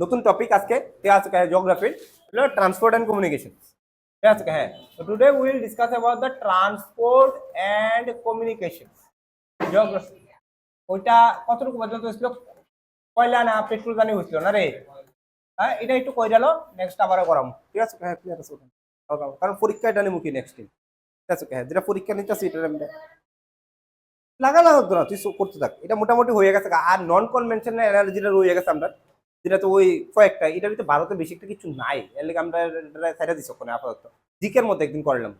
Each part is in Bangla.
নতুন টপিক আজকে ঠিক আছে জিওগ্রাফি হলো ট্রান্সপোর্ট এন্ড কমিউনিকেশন ঠিক আছে হ্যাঁ তো today we will discuss about the transport and communication geography ওইটা কতটুকু পর্যন্ত হয়েছিল কয়লা না পেট্রোল জানি হয়েছিল না রে হ্যাঁ এটা একটু কই গেল নেক্সট আবারও করাম ঠিক আছে হ্যাঁ ক্লিয়ার আছে কারণ পরীক্ষা এটা নিমুখী নেক্সট দিন ঠিক আছে হ্যাঁ যেটা পরীক্ষা নিতে আছে এটা লাগানো হতো না তুই করতে থাক এটা মোটামুটি হয়ে গেছে আর নন কনভেনশনাল এনার্জিটা রয়ে গেছে আমরা যেটা তো ওই কয়েকটা এটার ভিতরে ভারতে বেশি একটা কিছু নাই এর লাগে আমরা সাইডে দিচ্ছি ওখানে আপাতত জিকের মধ্যে একদিন করলাম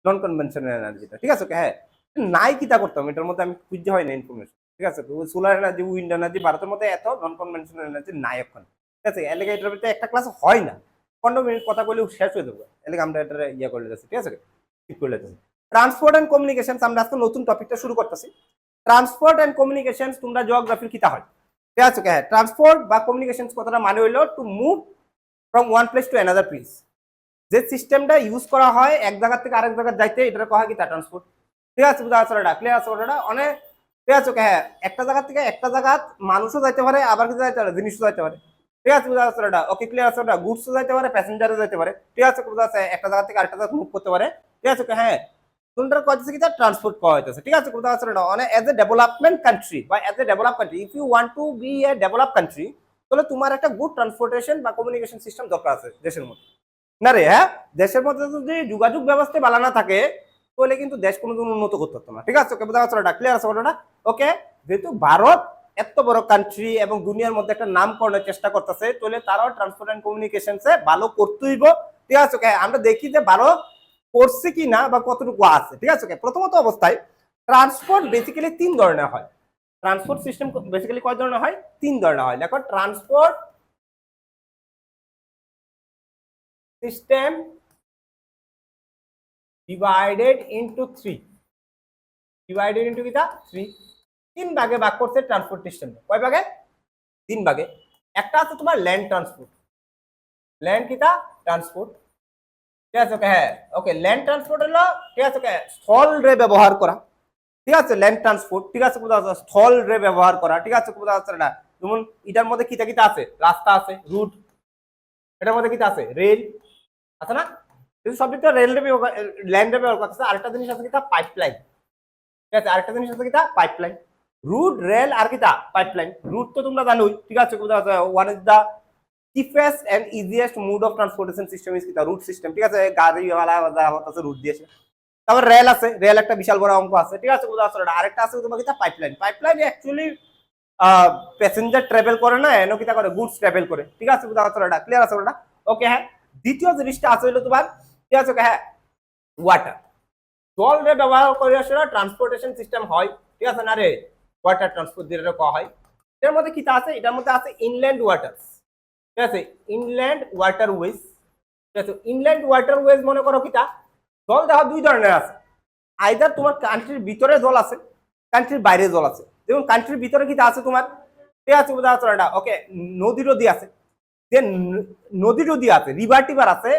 নন কনভেনশনাল এনার্জিটা ঠিক আছে হ্যাঁ নাই কি তা করতাম এটার মধ্যে আমি খুঁজতে হয় না ইনফরমেশন ঠিক আছে সোলার এনার্জি উইন্ড এনার্জি ভারতের মধ্যে এত নন কনভেনশনাল এনার্জি নাই এখন ঠিক আছে এর লাগে এটার ভিতরে একটা ক্লাস হয় না 15 মিনিট কথা বলে শেষ হয়ে যাবে এর লাগে আমরা এটা ইয়ে করে যাচ্ছি ঠিক আছে ঠিক করে যাচ্ছি ট্রান্সপোর্ট এন্ড কমিউনিকেশন আমরা আজকে নতুন টপিকটা শুরু করতেছি ট্রান্সপোর্ট এন্ড কমিউনিকেশন তোমরা জিওগ্রাফির কিতা হয় ঠিক আছে হ্যাঁ ট্রান্সপোর্ট বা কমিউনিকেশন কথাটা মানে হইলো to move from one place to another place যে সিস্টেমটা ইউজ করা হয় এক জায়গা থেকে আরেক জায়গায় যাইতে এটা কয় কিতা ট্রান্সপোর্ট ঠিক আছে বুঝা আছে এটা ক্লিয়ার আছে ওটা অনেক ঠিক আছে হ্যাঁ একটা জায়গা থেকে একটা জায়গা মানুষও যাইতে পারে আবার কি যাইতে পারে জিনিসও যাইতে পারে ঠিক আছে বুঝা আছে এটা ওকে ক্লিয়ার আছে ওটা গুডসও যাইতে পারে প্যাসেঞ্জারও যাইতে পারে ঠিক আছে বুঝা আছে একটা জায়গা থেকে আরেকটা জায়গা মুভ করতে পারে ঠিক আছে হ্যাঁ তোমরা কইতেছে কি ট্রান্সপোর্ট করা হইতেছে ঠিক আছে কোথাও আছে না মানে এজ এ ডেভেলপমেন্ট কান্ট্রি বা as a develop country if you want to be a develop country তাহলে তোমার একটা গুড ট্রান্সপোর্টেশন বা কমিউনিকেশন সিস্টেম দরকার আছে দেশের মধ্যে না রে হ্যাঁ দেশের মধ্যে যদি যোগাযোগ ব্যবস্থা ভালো না থাকে তাহলে কিন্তু দেশ কোনোদিন উন্নত করতে পারতো না ঠিক আছে ওকে বোঝা যাচ্ছে ক্লিয়ার আছে ওটা ওকে যেহেতু ভারত এত বড় কান্ট্রি এবং দুনিয়ার মধ্যে একটা নাম করার চেষ্টা করতেছে তাহলে তারাও ট্রান্সপোর্ট এন্ড কমিউনিকেশনসে ভালো করতেই ঠিক আছে ওকে আমরা দেখি যে ভারত করছে কি না বা কতটুকু আছে ঠিক আছে প্রথমত অবস্থায় ট্রান্সপোর্ট বেসিক্যালি 3 ধরনের হয় ট্রান্সপোর্ট সিস্টেম বেসিক্যালি কয় ধরনের হয় 3 ধরনের হয় দেখো transport system divided into 3 divided into কিটা 3 3 ভাগে ভাগ করছে ট্রান্সপোর্ট সিস্টেম কয় ভাগে 3 ভাগে একটা আছে তোমার ল্যান্ড ট্রান্সপোর্ট ল্যান্ড কিটা ট্রান্সপোর্ট ঠিক আছে হ্যাঁ ওকে ল্যান্ড ট্রান্সপোর্ট হলো ঠিক আছে স্থল রে ব্যবহার করা ঠিক আছে ল্যান্ড ট্রান্সপোর্ট ঠিক আছে স্থল রে ব্যবহার করা ঠিক আছে না যেমন এটার মধ্যে কিটা কিটা আছে রাস্তা আছে রুট এটার মধ্যে কিটা আছে রেল আছে না কিন্তু সব দিকটা রেল রে ল্যান্ড রে ব্যবহার করতেছে আরেকটা জিনিস আছে কিটা পাইপলাইন ঠিক আছে আরেকটা জিনিস আছে কিটা পাইপলাইন রুট রেল আর কিটা পাইপলাইন রুট তো তোমরা জানোই ঠিক আছে one is the cheapest and easiest mode of transportation system is কিটা রুট সিস্টেম ঠিক আছে গাড়িওয়ালা আছে রুট দিয়েছে তারপর রেল আছে রেল একটা বিশাল বড় অঙ্ক আছে ঠিক আছে আরেকটা আছে তোমার কিটা pipeline pipeline actually passenger travel করে না এনো কিটা করে গুডস ট্রাভেল করে ঠিক আছে ক্লিয়ার আছে ওটা ওকে হ্যাঁ দ্বিতীয় জিনিসটা আছে হলো তোমার ঠিক আছে হ্যাঁ ওয়াটার জল রে ব্যবহার করে আসলে ট্রান্সপোর্টেশন সিস্টেম হয় ঠিক আছে না রে ওয়াটার ট্রান্সপোর্ট দিয়ে করা হয় এর মধ্যে কিটা আছে এটার মধ্যে আছে ইনল্যান্ড ওয়াটারস ঠিক আছে ইনল্যান্ড ওয়াটারওয়েজ ঠিক আছে ইনল্যান্ড ওয়াটারওয়েজ মনে করো কিটা জল দেখো 2 ধরনের আছে আইদার তোমার কান্ট্রির ভিতরে জল আছে কান্ট্রির বাইরে জল আছে যেমন কান্ট্রির ভিতরে কিটা আছে তোমার ঠিক আছে বোঝা যাচ্ছে এটা ওকে নদী নদী আছে যে নদী নদী আছে রিভার টিভার আছে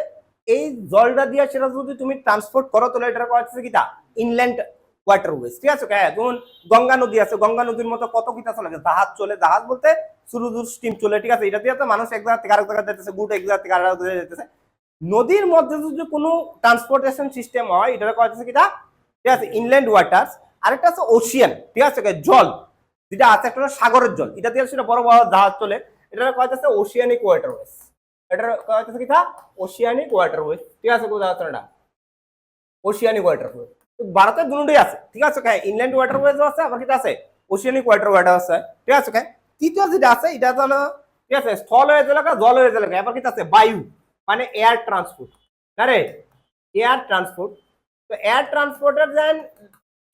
এই জলটা দিয়ে সেটা যদি তুমি ট্রান্সপোর্ট করো তাহলে এটা করা হচ্ছে কিটা ইনল্যান্ড ওয়াটারওয়েজ ঠিক আছে হ্যাঁ যেমন গঙ্গা নদী আছে গঙ্গা নদীর মতো কত কিটা চলে জাহাজ চলে জাহাজ বলতে সুরুদুর স্টিম চলে ঠিক আছে এটা দিয়ে তো মানুষ এক জায়গা থেকে আরেক জায়গায় যেতেছে গুড এক জায়গা থেকে আরেক জায়গায় যেতেছে নদীর মধ্যে যদি কোনো ট্রান্সপোর্টেশন সিস্টেম হয় এটা করা হচ্ছে কিটা ঠিক আছে ইনল্যান্ড ওয়াটার্স আরেকটা আছে ওশিয়ান ঠিক আছে জল যেটা আছে একটা সাগরের জল এটা দিয়ে সেটা বড় বড় জাহাজ চলে এটা করা হচ্ছে ওশিয়ানিক ওয়াটারওয়েজ এটা করা হচ্ছে কিটা ওশিয়ানিক ওয়াটারওয়েজ ঠিক আছে বোঝা যাচ্ছে না ওশিয়ানিক ওয়াটারওয়েজ ভারতের দুটোই আছে ঠিক আছে ইনল্যান্ড ওয়াটারওয়েজও আছে আবার কিটা আছে ওশিয়ানিক ওয়াটারওয়েজ আছে ঠিক আছে তৃতীয় যেটা আছে এটা হলো ঠিক আছে স্থল হয়ে এলাকা জল হয়ে এলাকা এবার কি আছে বায়ু মানে এয়ার ট্রান্সপোর্ট না রে এয়ার ট্রান্সপোর্ট তো এয়ার ট্রান্সপোর্টের দেন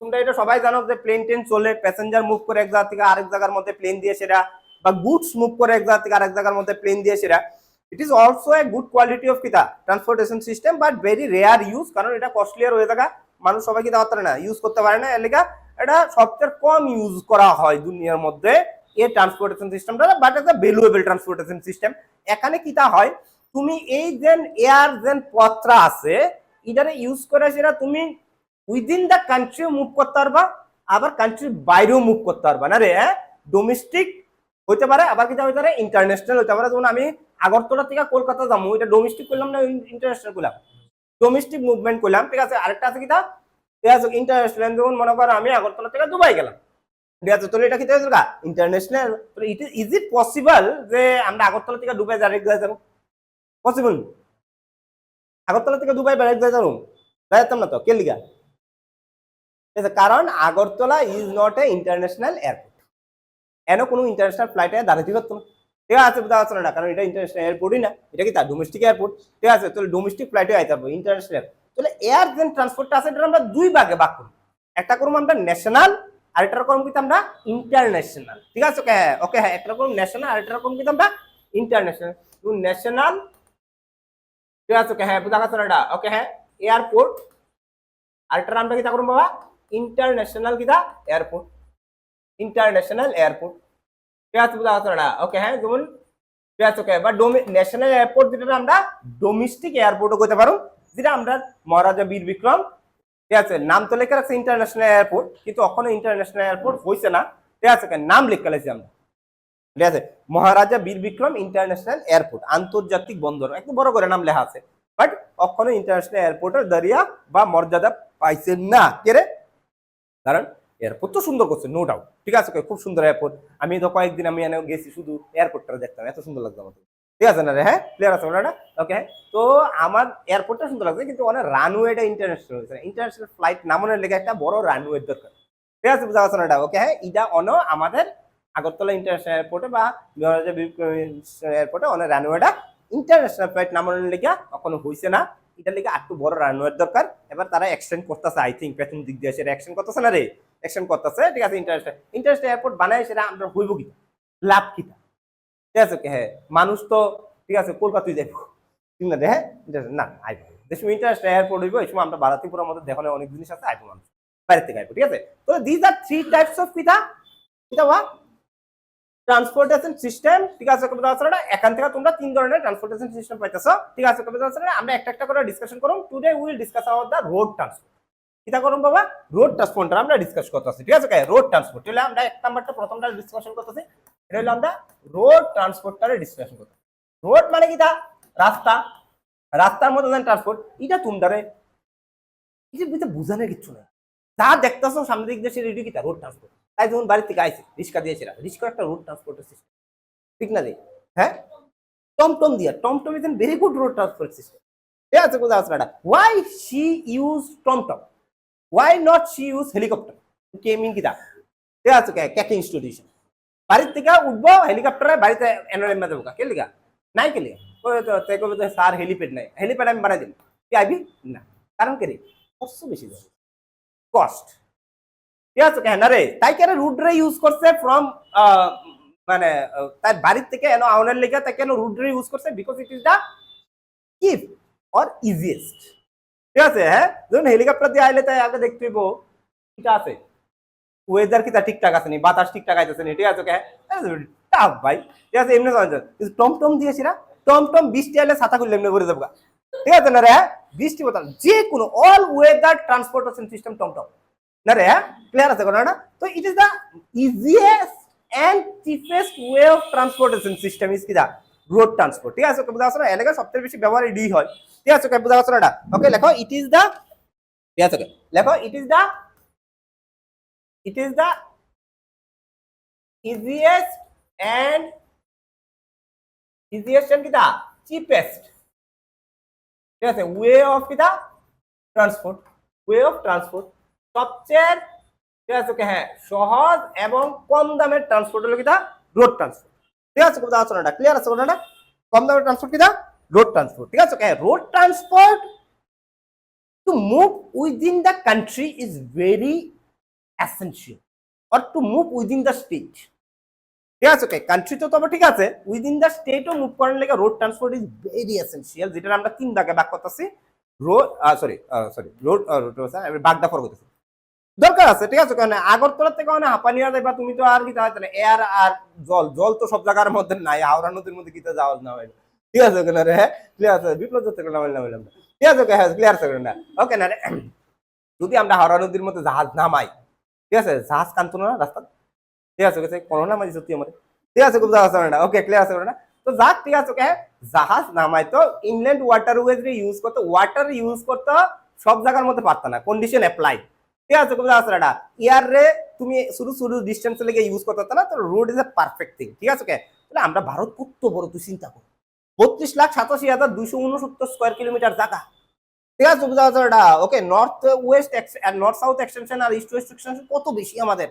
তোমরা এটা সবাই জানো যে প্লেন ট্রেন চলে প্যাসেঞ্জার মুভ করে এক জায়গা থেকে আরেক জায়গার মধ্যে প্লেন দিয়ে সেটা বা গুডস মুভ করে এক জায়গা থেকে আরেক জায়গার মধ্যে প্লেন দিয়ে সেটা it is also a good quality of কিটা transportation system but very rare use কারণ এটা কস্টলিয়ার হয়ে থাকা মানুষ সবাই কিটা পারে না ইউজ করতে পারে না এর লেগা এটা সবচেয়ে কম ইউজ করা হয় দুনিয়ার মধ্যে এই ট্রান্সপোর্টেশন সিস্টেমটা বাট একটা ভ্যালুয়েবল ট্রান্সপোর্টেশন সিস্টেম এখানে কিটা হয় তুমি এই যেন এয়ার যেন পথটা আছে এটারে ইউজ করে সেটা তুমি উইদিন দ্য কান্ট্রিও মুভ করতে পারবা আবার কান্ট্রির বাইরেও মুভ করতে পারবা না রে ডোমেস্টিক হইতে পারে, আবার কিতা হইতে পারে ইন্টারন্যাশনাল হইতে পারে। যেমন আমি আগরতলা থেকে কলকাতা যাবো, এটা ডোমেস্টিক করলাম না ইন্টারন্যাশনাল করলাম? ডোমেস্টিক মুভমেন্ট করলাম, ঠিক আছে। আরেকটা আছে কিতা, ঠিক আছে ইন্টারন্যাশনাল। যেমন মনে করো আমি আগরতলা থেকে দুবাই গেলাম, ঠিক আছে, তাহলে এটা কি ইন্টারন্যাশনাল। ইজ ইট পসিবল যে আমরা আগরতলা থেকে দুবাই ডাইরেক্ট যাবো? পসিবল? আগরতলা থেকে দুবাই ডাইরেক্ট যাবো? যাইতাম না তো, কে লিগা? কারণ Agartala is not a international airport, N কোনো ইন্টারন্যাশনাল ফ্লাইটে দাঁড়াতে পারতো না, ঠিক আছে, বুঝা যাচ্ছে না? কারণ এটা ইন্টারন্যাশনাল এয়ারপোর্টই না, এটা কি তার ডোমেস্টিক এয়ারপোর্ট, ঠিক আছে। তাহলে ডোমেস্টিক ফ্লাইটে আইতে পারবো, ইন্টারন্যাশনাল। তাহলে এয়ার যে ট্রান্সপোর্টটা আছে এটা আমরা দুই ভাগে ভাগ করি, একটা করবো আমরা ন্যাশনাল, আর একটা রকম কিন্তু আমরা ইন্টারন্যাশনাল, ঠিক আছে। ওকে হ্যাঁ, ওকে হ্যাঁ, একটা রকম ন্যাশনাল আর একটা রকম কিন্তু আমরা ইন্টারন্যাশনাল। ন্যাশনাল, ঠিক আছে, ওকে হ্যাঁ, বুঝা যাচ্ছে না এটা? ওকে হ্যাঁ, এয়ারপোর্ট, আর একটা নামটা কিতা করবো বাবা? ইন্টারন্যাশনাল কিতা এয়ারপোর্ট, ইন্টারন্যাশনাল এয়ারপোর্ট, ঠিক আছে, বুঝা যাচ্ছে না? ওকে হ্যাঁ, যেমন ঠিক আছে, ওকে। বা ন্যাশনাল এয়ারপোর্ট যেটা আমরা ডোমেস্টিক এয়ারপোর্টও করতে পারো, যেটা আমরা মহারাজা বীর বিক্রম, ঠিক আছে, নাম তো লেখা রাখছে ইন্টারন্যাশনাল এয়ারপোর্ট, কিন্তু ওখানে ইন্টারন্যাশনাল এয়ারপোর্ট হয়েছে না, ঠিক আছে, নাম লেখা লাগছে আমরা, ঠিক আছে, মহারাজা বীর বিক্রম ইন্টারন্যাশনাল এয়ারপোর্ট, আন্তর্জাতিক বন্দর, একটু বড় করে নাম লেখা আছে, বাট ওখানে ইন্টারন্যাশনাল এয়ারপোর্টের দাঁড়িয়া বা মর্যাদা পাইছে না, কে রে? কারণ এয়ারপোর্ট তো সুন্দর করছে, নো ডাউট, ঠিক আছে, খুব সুন্দর এয়ারপোর্ট। আমি তো কয়েকদিন আমি এনে গেছি, শুধু এয়ারপোর্টটা দেখতাম, এত সুন্দর লাগতো আমাকে, ঠিক আছে না রে? হ্যাঁ, ক্লিয়ার আছে ওটা? ওকে। তো আমার এয়ারপোর্টটা সুন্দর লাগছে, কিন্তু অনেক রানওয়েটা ইন্টারন্যাশনাল হয়েছে, ইন্টারন্যাশনাল ফ্লাইট নামানোর লেগে একটা বড় রানওয়ের দরকার, ঠিক আছে, বুঝা যাচ্ছে না এটা? ওকে হ্যাঁ, এটা অন আমাদের আগরতলা ইন্টারন্যাশনাল এয়ারপোর্টে বা এয়ারপোর্টে অনেক রানওয়েটা ইন্টারন্যাশনাল ফ্লাইট নামানোর লেগে কখনো হয়েছে না, এটার লেগে একটু বড় রানওয়ের দরকার। এবার তারা এক্সটেন্ড করতেছে, আই থিঙ্ক পেছন দিক দিয়ে সেটা এক্সটেন্ড করতেছে না রে, এক্সটেন্ড করতেছে, ঠিক আছে। ইন্টারন্যাশনাল এয়ারপোর্ট বানায়, সেটা আমরা হইব কি, লাভ কি, ঠিক আছে, হ্যাঁ, মানুষ তো ঠিক আছে কলকাতায় যাইব, ঠিক না রে? হ্যাঁ, না আইব, যে সময় ইন্টারন্যাশনাল এয়ারপোর্ট হইব এই সময় আমরা বারাতিপুরের মধ্যে দেখানো অনেক জিনিস আছে, আইব মানুষ বাইরে থেকে আইব, ঠিক আছে। তো this are three types of কিতা কিতা বা ট্রান্সপোর্টেশন সিস্টেম, ঠিক আছে, এখান থেকে তোমরা তিন ধরনের ট্রান্সপোর্টেশন সিস্টেম পাইতেছো, ঠিক আছে। আমরা একটা একটা করে ডিসকাশন করব। Today will discuss about the road transport. কিতা করব বাবা? রোড ট্রান্সপোর্ট আমরা ডিসকাস করতেছি, ঠিক আছে। রোড ট্রান্সপোর্ট হলে আমরা এক নাম্বারটা প্রথমটা ডিসকাশন করতেছি, এটা হলো আমরা রোড ট্রান্সপোর্টটারে ডিসকাশন করতেছি। রোড মানে কিতা? রাস্তা, রাস্তার মধ্যে যেন ট্রান্সপোর্ট, এটা তোমরা কিছু বুঝানোর কিচ্ছু না, যা দেখতেছো সামনে দিক দিয়ে সেটা কিতা রোড ট্রান্সপোর্ট। তাই যখন বাড়ি থেকে আইছে রিক্সা দিয়েছিলাম, রিক্সা একটা রোড ট্রান্সপোর্টের সিস্টেম, ঠিক না রে? হ্যাঁ, টমটম দিয়া, tomtom is an very good road transport system, ঠিক আছে, কোথাও আছে না? Why she use tomtom, why not she use helicopter? কেমিং কিতা, ঠিক আছে, ক্যাকিং ইনস্টিটিউশন, বাড়ির থেকে উঠবো হেলিকপ্টারে, বাড়িতে এনআরএম যাবো, কে লিগা নাই, কে লিগা? স্যার হেলিপ্যাড নাই, হেলিপ্যাড আমি বানাই দিন, কি আইবি না? কারণ কে রে? কষ্ট বেশি যাবে, কস্ট, ঠিক আছে, কেন রে? তাই কেন রুট রে ইউজ করছে ফ্রম মানে তার বাড়ির থেকে এনো আউনের লেগে তাই কেন রুট রে ইউজ করছে? Because it is the cheap or easiest, ঠিক আছে। হ্যাঁ, যখন হেলিকপ্টার দিয়ে আইলে তাই আগে দেখতে হইব ঠিক আছে ওয়েদার কি তা ঠিকঠাক আছে নি, বাতাস ঠিকঠাক আইতেছে নি, ঠিক আছে, টাফ ভাই, ঠিক আছে। এমনি টমটম দিয়েছি না, টমটম বৃষ্টি আইলে ছাতা করলে এমনি করে যাবো, ঠিক আছে না রে? বৃষ্টি বাতাস যে কোনো অল ওয়েদার ট্রান্সপোর্টেশন সিস্টেম টমটম না রে? ক্লিয়ার আছে কোনটা? তো it is the easiest and cheapest way of transportation system is কি দা রোড ট্রান্সপোর্ট, ঠিক আছে। বুঝা যাচ্ছে না? এলাকা সবচেয়ে বেশি ব্যবহার এডি হয়, ঠিক আছে, বুঝা যাচ্ছে না? ওকে, লেখো ইট ইজ দা, ঠিক আছে, লেখো it is the easiest and কিতা cheapest, ঠিক আছে, ওয়ে অফ কিতা ট্রান্সপোর্ট, ওয়ে অফ ট্রান্সপোর্ট, সবচেয়ে, ঠিক আছে, হ্যাঁ, সহজ এবং কম দামের ট্রান্সপোর্ট হলো কিতা রোড ট্রান্সপোর্ট, ঠিক আছে, বুঝা যাচ্ছে না? ক্লিয়ার আছে কোনটা? কম দামের ট্রান্সপোর্ট কিতা রোড ট্রান্সপোর্ট, ঠিক আছে। Road transport to move within the country is very essential, or to move within the state, ঠিক আছে, কান্ট্রি তো তবে ঠিক আছে, উইদিন দ্য স্টেটও মুভ করার লেগে road transport is very essential, যেটা আমরা তিন ভাগে ভাগ করতেছি। রোড রোড বাগদা ফর করতেছি দরকার আছে, ঠিক আছে। কারণ আগরতলা থেকে মানে হাঁপানিয়া যাইবা তুমি, তো আর কি তাহলে এয়ার আর জল, জল তো সব জায়গার মধ্যে নাই, হাওড়া নদীর মধ্যে কিতে যাওয়া না হয়, ঠিক আছে, কেন রে? হ্যাঁ, ক্লিয়ার আছে, বিপ্লব থেকে নামাইলাম, ঠিক আছে, হ্যাঁ, ক্লিয়ার আছে না? ওকে না রে, যদি আমরা হাওড়া নদীর মধ্যে জাহাজ নামাই, ঠিক আছে, জাহাজ কানতো না রাস্তা, ঠিক আছে, কোনো না মাঝে সত্যি আমার, ঠিক আছে, খুব জাহাজ না, ওকে ক্লিয়ার আছে না? তো যাক ঠিক আছে, ওকে জাহাজ নামাইতো ইনল্যান্ড ওয়াটারওয়েজ ইউজ করতে, ওয়াটার ইউজ করতে সব জায়গার মধ্যে পারতো না, কন্ডিশন অ্যাপ্লাই। ঠিক আছে, খুব জাহাজ না, ইয়ার রে তুমি শুরু শুরু ডিস্টেন্স লেগে ইউজ করতে না, তো road is a perfect thing. ঠিক আছে, ওকে তাহলে আমরা ভারত কত বড় তুই চিন্তা কর, 32,87,269 স্কয়ার কিলোমিটার জায়গা। ঠিক আছে, বুঝা যাচ্ছে এটা? Okay north west north south extension আর ইস্ট ওয়েস্ট এক্সটেনশন কত বেশি আমাদের,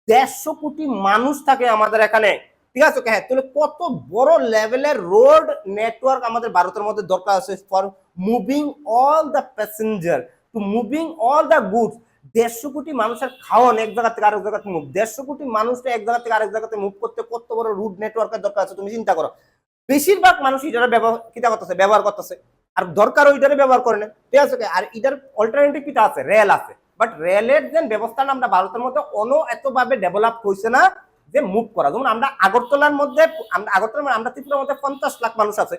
150 কোটি মানুষ থাকে আমাদের এখানে। ঠিক আছে, হ্যাঁ তাহলে কত বড় লেভেলের রোড নেটওয়ার্ক আমাদের ভারতের মধ্যে দরকার আছে for moving all the passenger, two moving all the goods. 150 কোটি মানুষের খাওয়ান এক জায়গা থেকে আরেক জায়গাতে মুভ, 150 কোটি মানুষকে এক জায়গা থেকে আরেক জায়গাতে মুভ করতে কত বড় রুট নেটওয়ার্কের দরকার আছে তুমি চিন্তা করো। বেশিরভাগ মানুষ এটার ব্যবহার করতেছে আর দরকার ওইটারে ব্যবহার করে না। ঠিক আছে, আর এটার অল্টারনেটিভ কিটা আছে, রেল আছে, বাট রেলের যে ব্যবস্থাটা আমরা ভারতের মধ্যে এতভাবে ডেভেলপ হয়েছে না যে মুভ করা। যেমন আমরা আগরতলার মধ্যে, আমরা ত্রিপুরার মধ্যে 50 লাখ মানুষ আছে,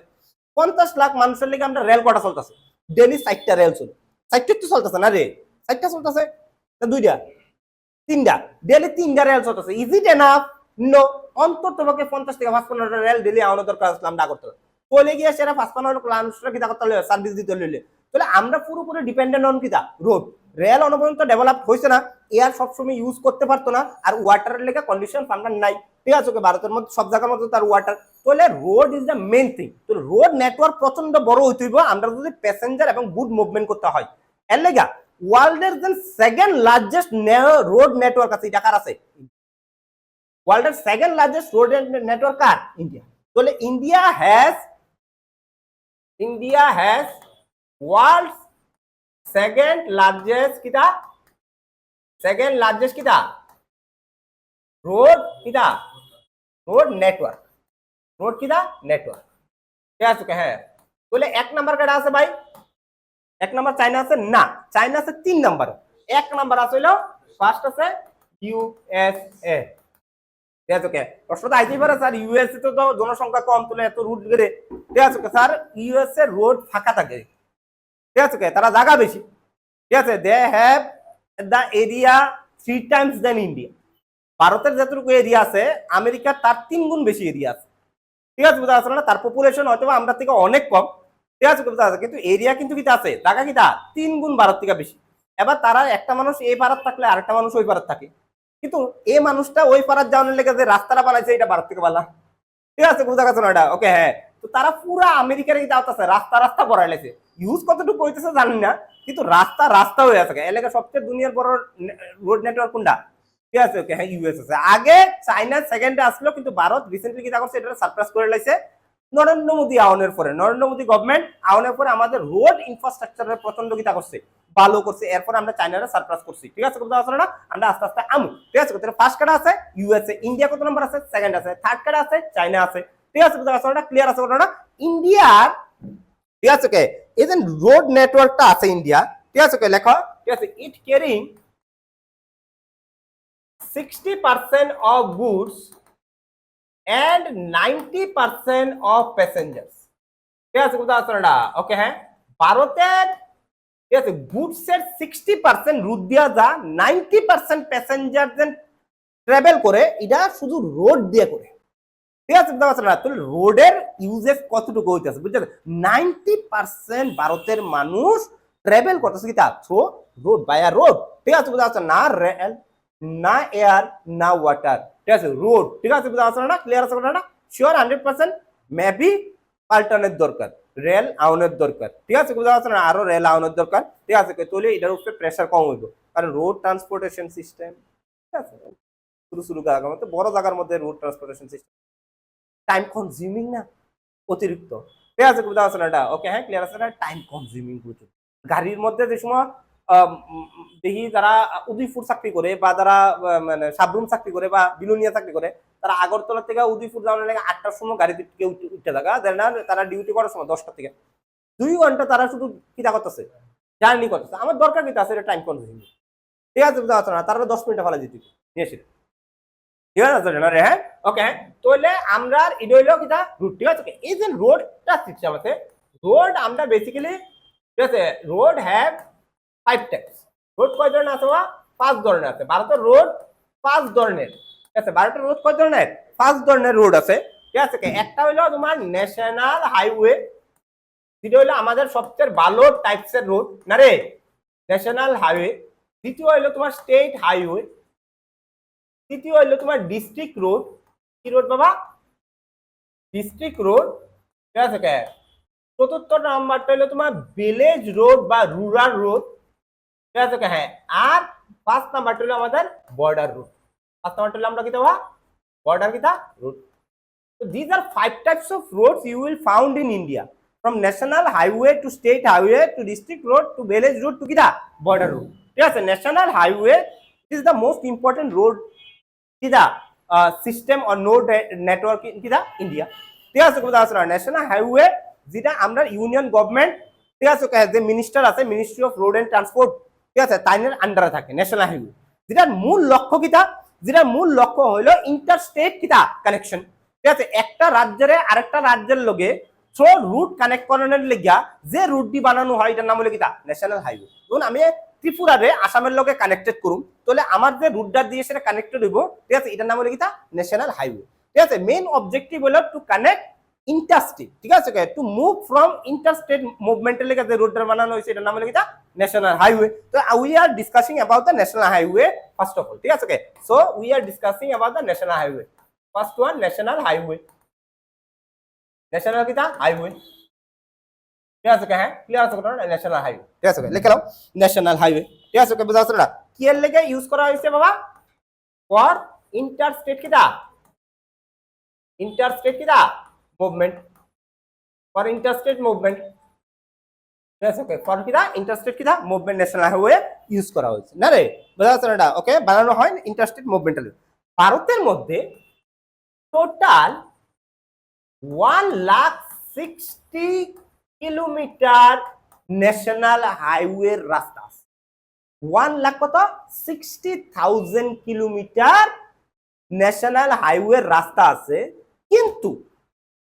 50 লাখ মানুষের লিগে আমরা রেল কটা চলতেছে, ডেলি 4টা রেল চলে, 4টা তো চলতেছে না রে, 4টা চলতেছে, 2টা 3টা, ডেলি 3টা রেল চলতেছে। Is it enough? নো। অন্তত তোমাকে 50 থেকে 55টা রেল ডেলি আনার দরকার আছে আমরা আগরতলা চলে গিয়ে সেটা 55 মানুষরা কিতা করতে হলে সার্ভিস দিতে হলে, তাহলে আমরা পুরোপুরি ডিপেন্ডেন্ট অন কিতা রোড। রেল অনপর্যন্ত ডেভেলপ হয়েছে না, এয়ার সবসময় ইউজ করতে পারতো না, আর ওয়াটারের লেগে কন্ডিশন আমরা নাই। ঠিক আছে, ভারতের মধ্যে সব জায়গার মধ্যে তার ওয়াটার, তাহলে road is the main thing. তো রোড নেটওয়ার্ক প্রচন্ড বড় হইতে হইব আমরা যদি প্যাসেঞ্জার এবং গুড মুভমেন্ট করতে হয়। এর লেগা ওয়ার্ল্ডের যে সেকেন্ড লার্জেস্ট রোড নেটওয়ার্ক আছে, এটা কার আছে? ওয়ার্ল্ডের সেকেন্ড লার্জেস্ট রোড নেটওয়ার্ক কার? ইন্ডিয়া। তাহলে India has world's second largest road network, ঠিক আছে, হ্যাঁ তাহলে 1 নাম্বার কাটা আছে ভাই, 1 নাম্বার চায়না আছে না, চায়না আছে 3 নাম্বার, 1 নাম্বার আছে হলো ফার্স্ট আছে USA। ঠিক আছে, প্রশ্নটা আইতেই পারে স্যার ইউএসএ তো জনসংখ্যা কম, তুলে এত রুট বেড়ে। ঠিক আছে স্যার, ইউএসএ রোড ফাঁকা থাকে। ঠিক আছে, তারা জায়গা বেশি। ঠিক আছে, they have the area 3 times then India. ভারতের যতটুকু এরিয়া আছে আমেরিকার তার 3 গুণ বেশি এরিয়া আছে। ঠিক আছে, বুঝা যাচ্ছে না? তার পপুলেশন হয়তো আমরা থেকে অনেক কম। ঠিক আছে, বুঝা যাচ্ছে, কিন্তু এরিয়া কিন্তু কিটা আছে, জায়গা কিটা 3 গুণ ভারত থেকে বেশি। এবার তারা একটা মানুষ এই পাড়ার থাকলে আরেকটা মানুষ ওই পাড়ার থাকে, কিন্তু এই মানুষটা ওই পাড়ার যাওয়ার লেগে যে রাস্তাটা বানাইছে এটা ভারত থেকে বানা। ঠিক আছে, বুঝা গেছে না এটা? ওকে হ্যাঁ, তো তারা পুরা আমেরিকার যাওয়াতে রাস্তা বড়াইলেছে, ইউজ কতটুকু হইতেছে জানি না, কিন্তু রাস্তা হয়ে আছে। এলাকা সবচেয়ে দুনিয়ার বড় রোড নেটওয়ার্ক কোনটা? ঠিক আছে, ওকে হ্যাঁ ইউএস আছে, আগে চাইনা সেকেন্ডে আসলো, কিন্তু ভারত রিসেন্টলি কি করছে, এটা সারপ্রাইজ করে লাইছে নরেন্দ্র মোদী আওয়ানোর পরে। নরেন্দ্র মোদী গভর্নমেন্ট আওয়ানোর পরে আমাদের রোড ইনফ্রাস্ট্রাকচারের প্রচন্ড কিতা করছে, ভালো করছে, এরপর আমরা চাইনারে সারপ্রাইজ করছি। ঠিক আছে, কোথাও আসলে না আমরা আস্তে আস্তে আমু। ঠিক আছে, ফার্স্ট কাটা আছে ইউএসএ, ইন্ডিয়া কত নম্বর আছে? সেকেন্ড আছে, থার্ড কাটা আছে চাইনা আছে। ঠিক আছে, কোথাও আসলে ক্লিয়ার আছে না? ইন্ডিয়ার ঠিক আছে ওকে এই যে রোড নেটওয়ার্কটা আছে ইন্ডিয়া, ঠিক আছে ওকে লেখো, ঠিক আছে, ইট carrying 60% of goods and 90% of passengers। ঠিক আছে, কোথাও আছে না? ওকে হ্যাঁ, ভারতের ঠিক আছে গুডসের 60% রুট দিয়া যা, 90% প্যাসেঞ্জার ট্রাভেল করে, এটা শুধু রোড দিয়ে করে। ঠিক আছে, বুঝতে পারছো না? তাহলে রোডের ইউজেস কতটুকু হইতেছে বুঝতে, 90% ভারতের মানুষ ট্রাভেল করতেছে কি তা থ্রু রোড, বাই রোড। ঠিক আছে, বুঝতে পারছো না? রেল না, এয়ার না, ওয়াটার। ঠিক আছে, রোড। ঠিক আছে, বুঝতে পারছো না? ক্লিয়ার আছে না? শিওর 100% মেবি পাল্টানোর দরকার, রেল আউনের দরকার। ঠিক আছে, বুঝতে পারছো না? আরো রেল আউনের দরকার। ঠিক আছে, তাহলে এটার উপরে প্রেসার কম হইব, কারণ রোড ট্রান্সপোর্টেশন সিস্টেম ঠিক আছে শুরু জায়গার মধ্যে, বড় জায়গার মধ্যে road transportation system time consuming না, অতিরিক্ত। ঠিক আছে, বুঝতে পারছো না? এটা ওকে হ্যাঁ ক্লিয়ার আছে না? টাইম কনজিউমিং প্রচুর। গাড়ির মধ্যে যে সময় দেখি যারা উদয়পুর চাকরি করে, বা যারা মানে সাবরুম চাকরি করে, বা বিলুনিয়া চাকরি করে, তারা আগরতলা থেকে উদয়পুর যাওয়ার লাগে 8টার সময় গাড়িতে উঠতে থাকা, তারা ডিউটি করার সময় 10টা থেকে 2 ঘন্টা তারা শুধু কিতা করতেছে, জার্নি করতেছে। আমার দরকার কিতা আছে, এটা টাইম কনজিউমিং। ঠিক আছে, বুঝতে পারছো না? তারা 10 মিনিটে ফেলা যেত নিয়ে এসে। ঠিক আছে রে হ্যাঁ ওকে হ্যাঁ, তাহলে আমরা এটা হইলো কিটা রুট। ঠিক আছে, এই যে রোডটা সিস্টেম আছে, রোড আমরা বেসিক্যালি ঠিক আছে রোড হ্যাভ 5 টাইপস। রোড কয় ধরনের আছে? 5 ধরনের আছে। ভারতের রোড 5 ধরনের। ঠিক আছে, ভারতের রোড কয় ধরনের? পাঁচ ধরনের রোড আছে, ঠিক আছে। একটা হলো তোমার ন্যাশনাল হাইওয়ে, যেটা হলো আমাদের সবচেয়ে ভালো টাইপসের রোড না রে, ন্যাশনাল হাইওয়ে। দ্বিতীয় হলো তোমার স্টেট হাইওয়ে। তৃতীয় হলো তোমার ডিস্ট্রিক্ট রোড। কি রোড বাবা? ডিস্ট্রিক্ট রোড, ঠিক আছে। চতুর্থ নাম্বারটা হলো তোমার ভিলেজ রোড বা রুরাল রোড, ঠিক আছে। হ্যাঁ, আর পাঁচ নাম্বারটা হলো আমাদের বর্ডার রোড। পাঁচ নাম্বারটা হলো আমরা কি দেওয়া বর্ডার কিতা road. So these are 5 types of roads you will found in India, from national highway to state highway to district road to village road to kita border road. ঠিক আছে, national highway is the most important road kita system or node network in kita India. ঠিক আছে, কথা আছে না, ন্যাশনাল হাইওয়ে যেটা আমরা ইউনিয়ন গভর্নমেন্ট, ঠিক আছে, যে মিনিস্টার আছে, ministry of road and transport, ঠিক আছে, তাইনের আন্ডারে থাকে ন্যাশনাল হাইওয়ে। যেটার মূল লক্ষ্য কিতা, যেটার মূল লক্ষ্য হলো ইন্টার স্টেট কিতা কানেকশন, ঠিক আছে। একটা রাজ্যের আরেকটা রাজ্যের লগে থ্রো রুট কানেক্ট করানোর লেগিয়া যে রুটটি বানানো হয় এটার নাম হলো কিতা ন্যাশনাল হাইওয়ে। ধরুন আমি ত্রিপুরারে আসামের লগে কানেক্টেড করুম, তাহলে আমার যে রুটটা দিয়ে সেটা কানেক্টেড হইব, ঠিক আছে, এটার নাম হলো কিতা ন্যাশনাল হাইওয়ে। ঠিক আছে, মেইন অবজেক্টিভ হলো টু কানেক্ট ইন্টারস্টেট, ঠিক আছে, টু মুভ ফ্রম ইন্টারস্টেট মুভমেন্টের লেগে যে রুটটা বানানো হয়েছে এটার নাম হলো কিতা ন্যাশনাল হাইওয়ে। তো we are discussing about the national highway first of all, ঠিক আছে। So we are discussing about the national highway. First one national highway, national কিতা হাইওয়ে, ঠিক আছে। হ্যাঁ, ক্লিয়ার আছে কথা, ন্যাশনাল হাইওয়ে, ঠিক আছে, লিখে নাও ন্যাশনাল হাইওয়ে, ঠিক আছে। বুঝা আছে না, কি এর লেগে ইউজ করা হয়েছে বাবা? ফর ইন্টারস্টেট কিতা, ইন্টারস্টেট কিতা মুভমেন্ট, ফর ইন্টারস্টেট মুভমেন্ট, ঠিক আছে। ফর কিতা ইন্টারস্টেট কিতা মুভমেন্ট ন্যাশনাল হাইওয়ে ইউজ করা হয়েছে না রে, বুঝা আছে না? ওকে, বানানো হয় ইন্টারস্টেট মুভমেন্টের। ভারতের মধ্যে টোটাল 1,60,000 কিলোমিটার ন্যাশনাল হাইওয়ে রাস্তা আছে। 1,60,000 কিলোমিটার ন্যাশনাল হাইওয়ে রাস্তা আছে। কিন্তু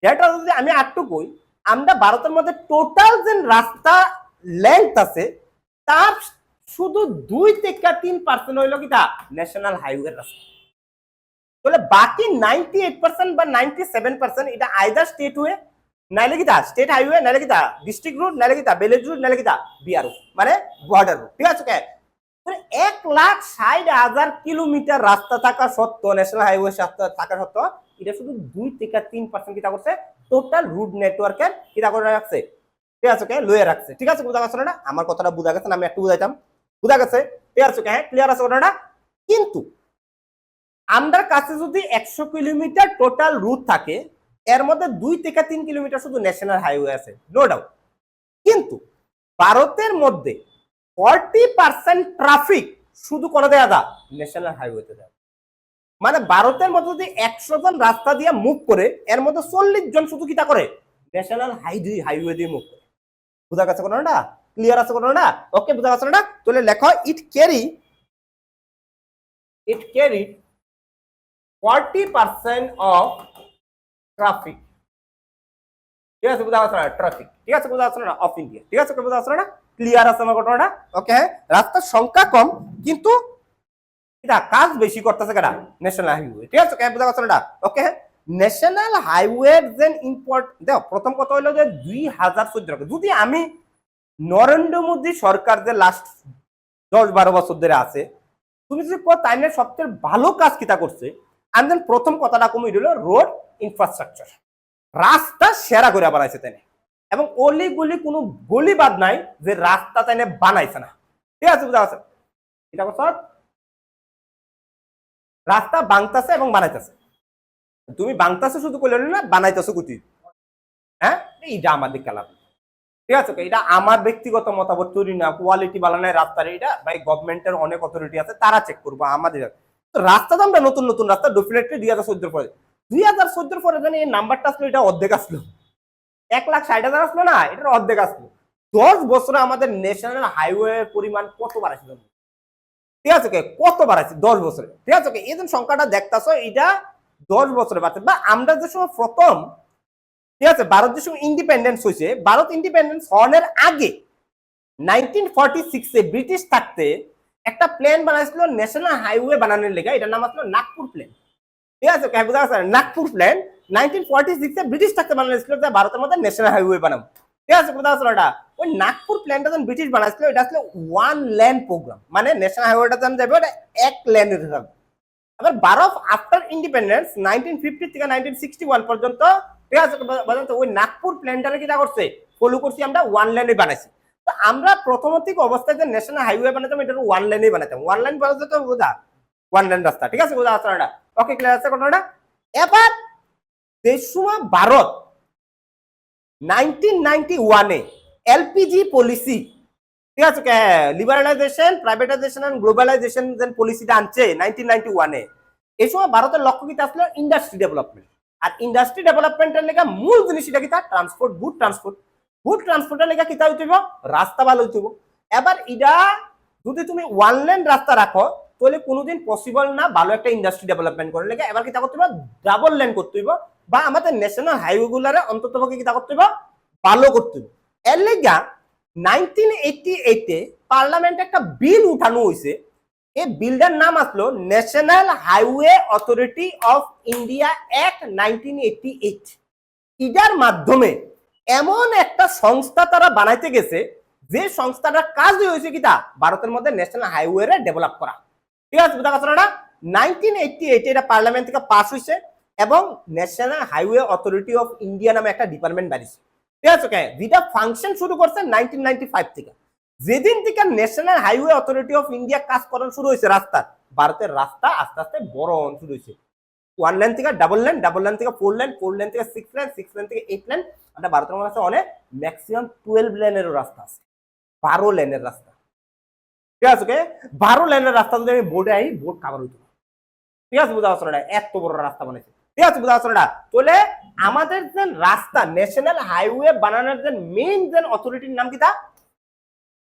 যেটা যদি আমি আটটু কই, আমরা ভারতের মধ্যে টোটাল যে রাস্তা লেন্থ আছে তার শুধু 2 থেকে 3% হইল কিটা ন্যাশনাল হাইওয়ে রাস্তা। তাহলে বাকি 98% বা 97% এটা আইদার স্টেট ওয়ে, নাইলে কিটা স্টেট হাইওয়ে, নাইলে কিটা ডিস্ট্রিক্ট রোড, নাইলে কিটা ভিলেজ রোড, নাইলে কিটা বিআরও মানে বর্ডার রোড, ঠিক আছে। 1,60,000 কিলোমিটার রাস্তা থাকা সত্ত্বেও, ন্যাশনাল হাইওয়ে থাকা সত্ত্বেও, এটা শুধু 2 থেকে 3% কিটা করছে টোটাল রুট নেটওয়ার্কের কিটা করে রাখছে, ঠিক আছে, লয়ে রাখছে। ঠিক আছে, বুঝা গেছে না? আমার কথাটা বুঝা গেছে না? আমি একটু বুঝাইতাম, বুঝা গেছে? ঠিক আছে, হ্যাঁ, ক্লিয়ার আছে কথাটা। কিন্তু আমাদের কাছে যদি 100 কিলোমিটার টোটাল রুট থাকে, এর মধ্যে 2 থেকে 3 কিলোমিটার শুধু ন্যাশনাল হাইওয়ে আছে, নো ডাউট। কিন্তু ভারতের মধ্যে 40% ট্রাফিক শুধু করে দেয়া যা ন্যাশনাল হাইওয়েতে যায়। মানে ভারতের মধ্যে যদি 100 জন রাস্তা দিয়ে মুভ করে, এর মধ্যে 40 জন শুধু কিটা করে ন্যাশনাল হাইওয়ে দিয়ে মুভ করে। বুঝা গেছে কোনটা? ক্লিয়ার আছে কোনটা? ওকে, বুঝা গেছে না? তাহলে লেখো ইট ক্যারি 40% অফ ট্রাফিক, ঠিক আছে, বুঝা গেছে না? ট্রাফিক, ঠিক আছে, বুঝা গেছে না? অফ ইন্ডিয়া, ঠিক আছে, বুঝা গেছে না? ক্লিয়ার আছে আমার ঘটনাটা? ওকে, হ্যাঁ, রাস্তার সংখ্যা কম কিন্তু এটা কাজ বেশি করতেছে কেনা ন্যাশনাল হাইওয়ে, ঠিক আছে, বুঝা গেছে না? ওকে, ন্যাশনাল হাইওয়ে যেন ইম্পর্ট দেখো, প্রথম কথা হলো যে 2014, যদি আমি নরেন্দ্র মোদী সরকার যে লাস্ট 10-12 বছর ধরে আছে, তুমি যদি তাইনের সবচেয়ে ভালো কাজ কিতা করছে, আমি প্রথম কথাটা কমে হলো রোড ইনফ্রাস্ট্রাকচার, রাস্তা সেরা করে বানাইছে তাই, এবং অলি গলি কোনো গলি বাদ নাই যে রাস্তা তাইনে বানাইছে না, ঠিক আছে, বুঝা গেছে? এটা কথা রাস্তা বাংতাছে এবং বানাইতেছে, তুমি বাংতাছে শুধু কইলে না, বানাইতেছো কুতি, হ্যাঁ, এইটা আমাদের খেলাপ, ঠিক আছে। এটা আমার ব্যক্তিগত মতামত তৈরি না, কোয়ালিটি বানানোর রাস্তার এটা ভাই গভর্নমেন্টের অনেক অথরিটি আছে, তারা চেক করবো। আমাদের রাস্তা তো আমরা নতুন নতুন রাস্তা ডেফিনেটলি 2014 পরে, 2014 পরে জানি এই নাম্বারটা আসলো, এটা অর্ধেক আসলো, 1,60,000 আসলো না, এটার অর্ধেক আসলো। 10 বছরে আমাদের ন্যাশনাল হাইওয়ে পরিমাণ কত বাড়াইছিল, ঠিক আছে, কত বাড়াইছে 10 বছরে, ঠিক আছে। এই যে সংখ্যাটা দেখতেছো, এটা 10 বছরে বাড়ছে। বা আমরা যে সময় প্রথম, ঠিক আছে, ভারত যে সময় ইন্ডিপেন্ডেন্স হয়েছে, ভারত ইন্ডিপেন্ডেন্স হওয়ার আগে 1946-এ ব্রিটিশ থাকতে একটা প্ল্যান বানাইছিল ন্যাশনাল হাইওয়ে বানানোর লেগে, এটার নাম আসলো নাগপুর প্ল্যান, ঠিক ঠিক আছে বুঝা গেছে নাগপুর প্ল্যান 1946 এ ব্রিটিশ থাকতে বানাইছিল যে ভারতের মধ্যে ন্যাশনাল হাইওয়ে বানাবো ঠিক আছে বুঝা গেছে এটা ওই নাগপুর প্ল্যানটা যখন ব্রিটিশ বানাইছিল এটা আসলে ওয়ান লেন প্রোগ্রাম মানে ন্যাশনাল হাইওয়েটা যখন যাবে ওটা এক লেনের হবে আবার ভারত আফটার ইন্ডিপেন্ডেন্স 1950 থেকে 1961 পর্যন্ত ঠিক আছে ওই নাগপুর প্ল্যানটারে কিটা করছে ফলো করছি আমরা ওয়ান লেনে বানাইছি তো আমরা প্রথমতিক অবস্থায় যে ন্যাশনাল হাইওয়ে বানাতাম এটা ওয়ান লেনেই বানাতাম ওয়ান লাইন বানাতে তো বোঝা ওয়ান লেন রাস্তা ঠিক আছে বোঝা আছে এটা ওকে ক্লিয়ার আছে কথাটা এবার সেই সময় ভারত 1991 এ এলপিজি পলিসি ঠিক আছে লিবারালাইজেশন প্রাইভেটাইজেশন এন্ড গ্লোবালাইজেশন যে পলিসিটা আনছে 1991 এ এই সময় ভারতের লক্ষ্য কি আসলে ইন্ডাস্ট্রি ডেভেলপমেন্ট আর ইন্ডাস্ট্রি ডেভেলপমেন্টের লেগে মূল জিনিস এটা কি ট্রান্সপোর্ট গুড ট্রান্সপোর্টের লেগে কিতা হইতেব রাস্তা ভালো হইতেব এবার এটা যদি তুমি ওয়ান লেন রাস্তা রাখো তাহলে কোনোদিন পসিবল না ভালো একটা ইন্ডাস্ট্রি ডেভেলপমেন্ট করে লেগে এবার কিতা করতে হবে ডাবল লেন করতে হইব বা আমাদের ন্যাশনাল হাইওয়ে গুলারে অন্ততপক্ষে কিতা করতে হইব ভালো করতে হইব এর লেগা 1988 এ পার্লামেন্টে একটা বিল উঠানো হয়েছে এই বিলটার নাম আসলো national highway authority of India act 1988 এটার মাধ্যমে এমন একটা সংস্থা তারা বানাইতে গেছে যে সংস্থাটার কাজ হয়েছে কিটা ভারতের মধ্যে ন্যাশনাল হাইওয়ে ডেভেলপ করা ঠিক আছে বুঝা গেছে না 1988 এটা পার্লামেন্ট থেকে পাস হয়েছে এবং national highway authority of India নামে একটা ডিপার্টমেন্ট বানিয়েছে ঠিক আছে যেটা ফাংশন শুরু করছে 1995 থেকে যেদিন থেকে national highway authority of India কাজ করানো শুরু হয়েছে রাস্তা ভারতের রাস্তা আস্তে আস্তে বড় শুরু হয়েছে ওয়ান লাইন থেকে ডাবল লাইন থেকে ফোর লাইন থেকে সিক্স লাইন থেকে 8 লাইন আমরা ভারতের মধ্যে অনেক ম্যাক্সিমাম 12 লাইনেরও রাস্তা আছে 12 লাইনের রাস্তা ঠিক আছে 12 লাইনের রাস্তা যদি আমি বোর্ডে আই বোর্ড কাভার হইতো ঠিক আছে বুঝা আসলে এত বড় রাস্তা বানাইছে ঠিক আছে বুঝা আসলে তাহলে আমাদের যে রাস্তা ন্যাশনাল হাইওয়ে বানানোর যে মেইন যে অথরিটির নাম কি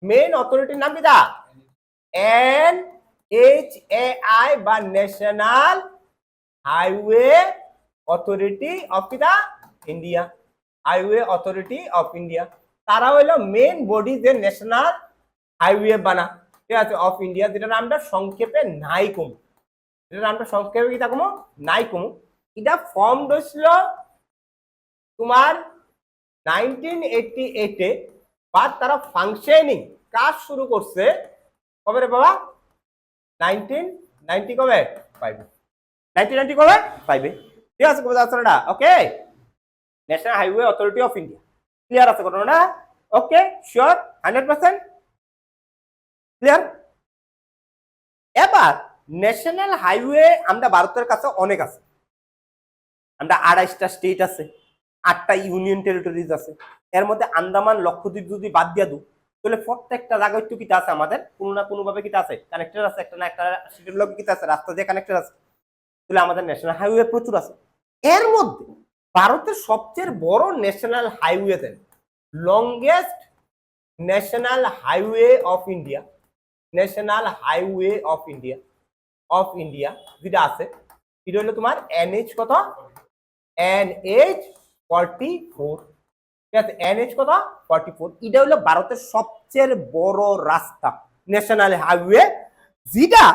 মেইন অথরিটির নাম কি NHAI বা national highway authority of India highway authority of India তারা হইলো মেইন বডি যে ন্যাশনাল হাইওয়ে বানা ঠিক আছে অফ ইন্ডিয়া যেটা নামটা সংক্ষেপে নাইকম এটা নামটা সংক্ষেপে কি থাকবো নাইকম এটা ফর্ম হয়েছিল তোমার 1988 এ বা তারা ফাংশনিং কাজ শুরু করছে কবে রে বাবা 1990 কবে পাইবে 1990 কবে পাইবে ঠিক আছে কবে যাচ্ছে না ওকে national highway authority of India clear আছে কোনো না ওকে শিওর 100% ক্লিয়ার এবার ন্যাশনাল হাইওয়ে আমরা ভারতের কাছে অনেক আছে আমরা 28টা স্টেট আছে 8টা ইউনিয়ন টেরিটরিজ আছে এর মধ্যে আন্দামান লক্ষদ্বীপ যদি বাদ দিয়া দু তাহলে প্রত্যেকটা জায়গায় একটু কিটা আছে আমাদের কোনো না কোনো ভাবে কিটা আছে কানেক্টেড আছে একটা না একটা স্টেটের লগে কিটা আছে রাস্তা দিয়ে কানেক্টেড আছে তাহলে আমাদের ন্যাশনাল হাইওয়ে প্রচুর আছে এর মধ্যে ভারতের সবচেয়ে বড় national highway then longest national highway of India national highway of India যেটা আছে এটা হলো তোমার NH কত NH 44 ঠিক আছে NH কত 44 এটা হলো ভারতের সবচেয়ে বড় রাস্তা ন্যাশনাল হাইওয়ে যেটা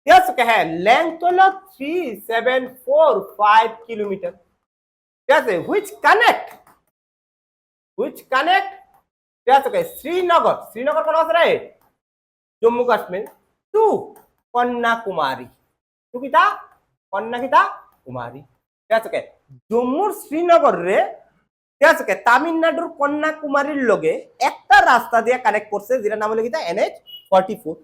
ঠিক আছে হ্যাঁ লেন্থ হলো 3745 কিলোমিটার ঠিক আছে which connect ঠিক আছে শ্রীনগর কোন আছে রে জম্মু কাশ্মীর টু কন্যাকুমারী টু কিতা কন্যাকুমারী ঠিক আছে জম্মুর শ্রীনগর রে ঠিক আছে তামিলনাড়ুর কন্যাকুমারীর লগে একটা রাস্তা দিয়ে কানেক্ট করছে যেটা নাম হলো কিতা NH 44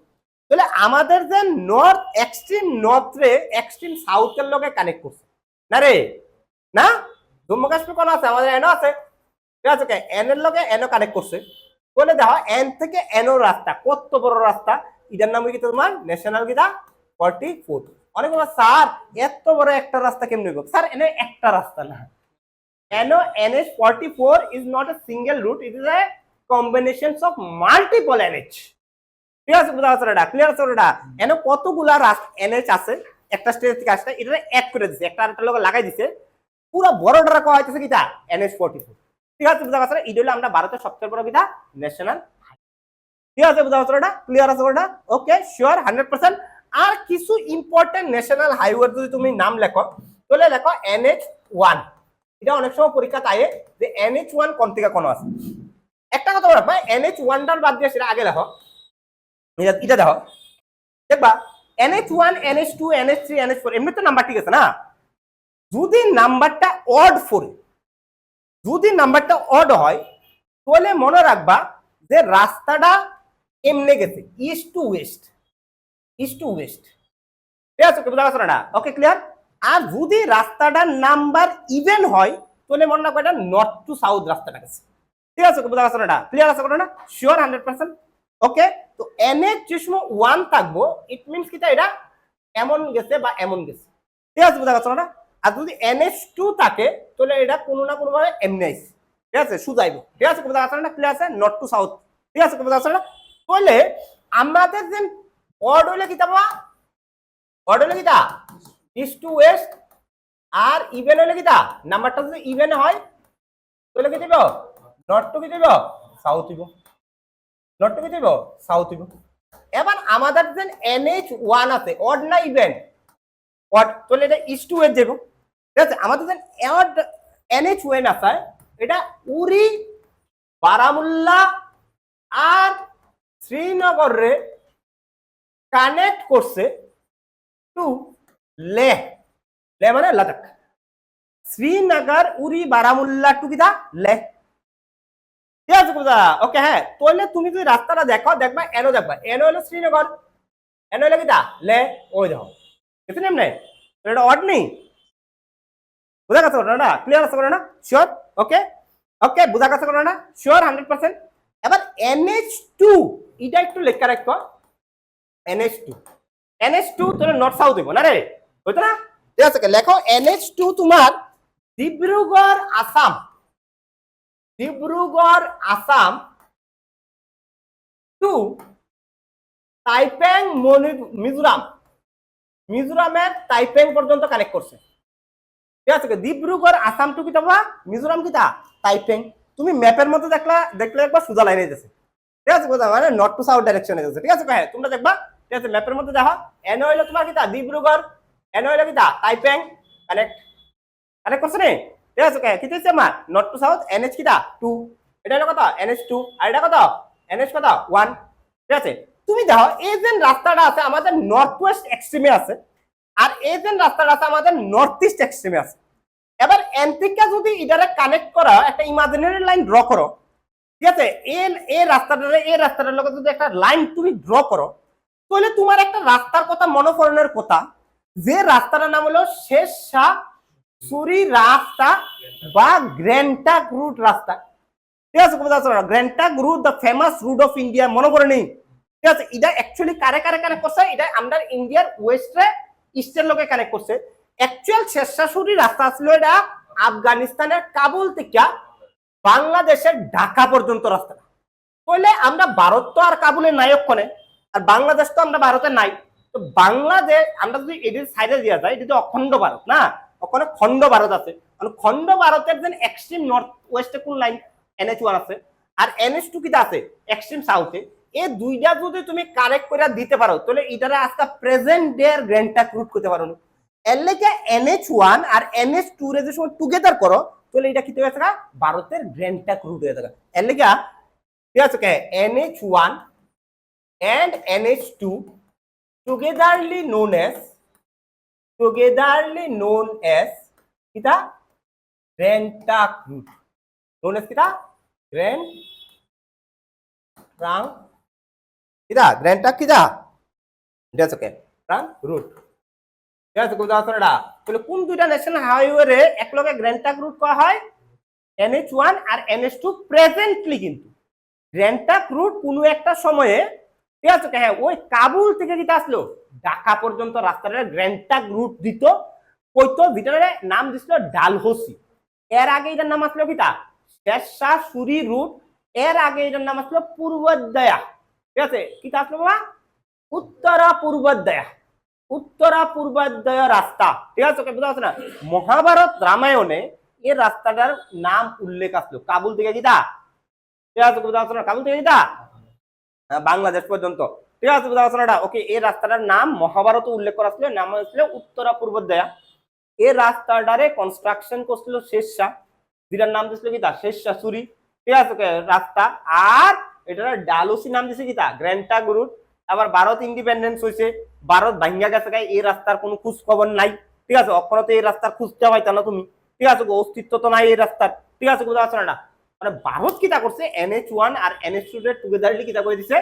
তাহলে আমাদের যে নর্থ এক্সট্রিম নর্থ রে এক্সট্রিম সাউথের লগে কানেক্ট করছে না রে না জম্মু কাশ্মীর কোন আছে আমাদের এনও আছে ঠিক আছে এন এর লগে এনও কানেক্ট করছে বলে দেখো এন থেকে এনও রাস্তা কত বড় রাস্তা এটার নাম কি তোমার ন্যাশনাল কিতা 44 অনেক স্যার এত বড় একটা রাস্তা কেমনে হইব স্যার এনে একটা রাস্তা না NO NH 44 is not a single route it is a combination of multiple NH ঠিক আছে বুঝা আছে এটা ক্লিয়ার আছে এটা এনে কতগুলা NH আছে একটা স্টেজ থেকে আসছে এটা অ্যাড করে দিছে একটা আরেকটা লোক লাগাই দিছে পুরো বড়টা করা হইতেছে কিটা NH 44 ঠিক আছে বুঝা আছে এটা হলো আমরা ভারতের সবচেয়ে বড় কিটা ন্যাশনাল ঠিক আছে বুঝা আছে এটা ক্লিয়ার আছে এটা ওকে শিওর 100% আর কিছু ইম্পর্টেন্ট ন্যাশনাল হাইওয়ে যদি তুমি নাম লেখো তাহলে লেখো NH1। এটা অনেক সময় পরীক্ষা তাই যে NH1 কোন থেকে কোন আছে। একটা কথা বলবা NH1টার বাদ দিয়ে সেটা আগে লেখো। এটা দেখো দেখবা NH1 NH2 NH3 NH4 এমনি তো নাম্বার ঠিক আছে না। যদি নাম্বারটা অড ফোরে, যদি নাম্বারটা অড হয় তাহলে মনে রাখবা যে রাস্তাটা এমনে গেছে east to West, east to West. ঠিক আছে, বুঝা গেছে না? ওকে, ক্লিয়ার। আর যদি রাস্তাটার নাম্বার ইভেন হয় তাহলে মনে রাখবা এটা নর্থ টু সাউথ রাস্তাটা গেছে। ঠিক আছে, বুঝা গেছে না? ক্লিয়ার আছে না? শিওর 100%? ওকে, তো NH যে সময় 1 থাকবো ইট মিনস কি এটা এমন গেছে বা এমন গেছে। ঠিক আছে, বুঝা গেছে না? আর যদি NH2 থাকে তাহলে এটা কোনো না কোনো ভাবে এমনি আইছে। ঠিক আছে, সুজাইব। ঠিক আছে, বুঝা গেছে না? ক্লিয়ার আছে? North two south. ঠিক আছে, বুঝা গেছে না? তাহলে আমাদের যে অড হইলে কি পাবা? অড হইলে কি তা ইস্ট টু ওয়েস্ট, আর ইভেন হইলে কি তা নাম্বারটা যদি ইভেন হয় তাহলে কি দিব? নর্থ টু কি দিব? সাউথ দিব। নর্থ টু কি দিব? সাউথ দিব। এবার আমাদের যে NH1 আছে অড না ইভেন? অড, তাহলে এটা ইস্ট টু ওয়েস্ট যাব। ঠিক আছে, আমাদের যে অড NH1 আছে এটা উরি, বারামুল্লা আর শ্রীনগরে কানেক্ট করছে টু লেহ। লেহ মানে লাদাখ। শ্রীনগর, উরি, বারামুল্লা টু কিটা লেহ। ঠিক আছে বুঝা? ওকে, হ্যাঁ। তাহলে তুমি যদি রাস্তাটা দেখো দেখবা এনো দেখবা, এনো হলো শ্রীনগর, এনো হলো কিটা লেহ। ওই দেখো কিছু নেম নাই, এটা অড নেই। বুঝা গেছে না? ক্লিয়ার আছে না? শিওর? ওকে ওকে, বুঝা গেছে না? শিওর 100%? এবার NH2 এটা একটু লেখা রাখো। NH2 তাহলে নর্থ সাউথ হইব না রে, হইতো না? ঠিক আছে, লেখো NH2 তোমার ডিব্রুগড় আসাম, ডিব্রুগড় আসাম টু তাইপেং মিজোরাম, মিজোরামের তাইপেং পর্যন্ত কানেক্ট করছে। ঠিক আছে, ডিব্রুগড় আসাম টু কি পাবা? মিজোরাম কিটা তাইপেং। তুমি ম্যাপের মধ্যে দেখলে একবার সোজা লাইনে যাচ্ছে। ঠিক আছে, মানে নর্থ টু সাউথ ডাইরেকশনে যাচ্ছে। ঠিক আছে, হ্যাঁ তোমরা দেখবা। ঠিক আছে, ম্যাপের মধ্যে দেখো এনো হইলো তোমার কিটা ডিব্রুগড়, এনো হইলো কিটা তাইপেং, কানেক্ট কানেক্ট করছে নি? ঠিক আছে, কি হচ্ছে আমার নর্থ টু সাউথ NH কিটা 2, এটা হলো কত NH2, আর এটা কত NH কত 1। ঠিক আছে, তুমি দেখো এই যে রাস্তাটা আছে আমাদের নর্থ ওয়েস্ট এক্সট্রিমে আছে, আর এই যে রাস্তাটা আছে আমাদের নর্থ ইস্ট এক্সট্রিমে আছে। এবার এনটিকা যদি এটারে কানেক্ট করা একটা ইমাজিনারি লাইন ড্র করো, ঠিক আছে, এই রাস্তাটার লগে যদি একটা লাইন তুমি ড্র করো তাহলে তোমার একটা রাস্তার কথা মনে পড়ানোর কথা, যে রাস্তাটার নাম হলো শেষ শাহ সুরি রাস্তা বা গ্র্যান্টাক রুট রাস্তা। ঠিক আছে, grand trunk route the famous route of India, মনে করে নেই? ঠিক আছে, এটা অ্যাকচুয়ালি কারে কানেক্ট করছে? এটা আমরা ইন্ডিয়ার ওয়েস্টে ইস্টের লোকে কানেক্ট করছে। অ্যাকচুয়াল শেরশাহ রাস্তা আসলে এটা আফগানিস্তানের কাবুল থেকে বাংলাদেশের ঢাকা পর্যন্ত রাস্তা। তাহলে আমরা ভারত তো আর কাবুলের নায়ক কোনে, আর বাংলাদেশ তো আমরা ভারতে নাই। তো বাংলাদেশ আমরা যদি এটির সাইডে দিয়া যায়, এটা তো অখণ্ড ভারত না, ওখানে খণ্ড ভারত আছে। খণ্ড ভারতের যে এক্সট্রিম নর্থ ওয়েস্টে কোন লাইন NH1 আছে, আর NH2 কিটা আছে এক্সট্রিম সাউথে। এই দুইটা যদি তুমি কানেক্ট করে দিতে পারো তাহলে এটারে আজকে প্রেজেন্ট ডে এর গ্র্যান্টাক রুট করতে পারো। এর লেগে NH1 আর NH2 রে যে সময় টুগেদার করো তাহলে এটা কি হয়ে থাকে ভারতের গ্র্যান্টাক রুট হয়ে থাকে। এর লেগে ঠিক আছে, NH1 and NH2 togetherly known as কিটা গ্র্যান্টাক রুট, known as কিটা গ্র্যান্টাক কিটা ঠিক আছে, ট্রাঙ্ক রুট। ঠিক আছে, তাহলে কোন দুইটা ন্যাশনাল হাইওয়ে রে একলগে গ্র্যান্টাক রুট করা হয়? NH1 আর NH2 প্রেজেন্টলি। কিন্তু গ্র্যান্টাক রুট কোনো একটা সময়ে, ঠিক আছে, হ্যাঁ ওই কাবুল থেকে যেটা আসলো ঢাকা পর্যন্ত রাস্তাটা গ্র্যান্টাক রুট দিত, কইতো, যেটার নাম দিছিল ডালহৌসি। এর আগে এটার নাম আসলো কিটা শেরশাহ সুরি রুট, এর আগে এটার নাম আসলো পূর্বোদয়া। ঠিক আছে, কিটা আসলো বাবা? উত্তরা পূর্বোদয়া, উত্তরা পূর্বোদয় রাস্তা। ঠিক আছে, বুঝা যাচ্ছে না? মহাভারত রামায়ণে এই রাস্তাটার নাম উল্লেখ আসলো কাবুল থেকে যেটা, ঠিক আছে, বুঝা যাচ্ছে না? কাবুল থেকে যেটা বাংলাদেশ পর্যন্ত। ঠিক আছে বুঝা গেছে না? ওকে, এই রাস্তাটার নাম মহাভারত উল্লেখ করা ছিল, নাম হয়েছিল উত্তরা পূর্বোদয়া। এই রাস্তাটারে কনস্ট্রাকশন করছিল শেরশাহ, যেটার নাম দিয়েছিল কি তা শেরশাহ সুরি। ঠিক আছে রাস্তা। আর এটার ডালহৌসি নাম দিয়েছে কি তা গ্র্যান্ড ট্রাঙ্ক রুট। আবার ভারত ইন্ডিপেন্ডেন্স হয়েছে, ভারত ভাঙ্গা গেছে, এই রাস্তার কোনো খোঁজ খবর নাই। ঠিক আছে, অক্ষরত এই রাস্তার খুঁজতে পাইতা না তুমি। ঠিক আছে, অস্তিত্ব তো নাই এই রাস্তার। ঠিক আছে বুঝা যাচ্ছে না? মানে ভারত কিতা করছে NH1 আর NH2 টুগেদারলি কিতা করে দিছে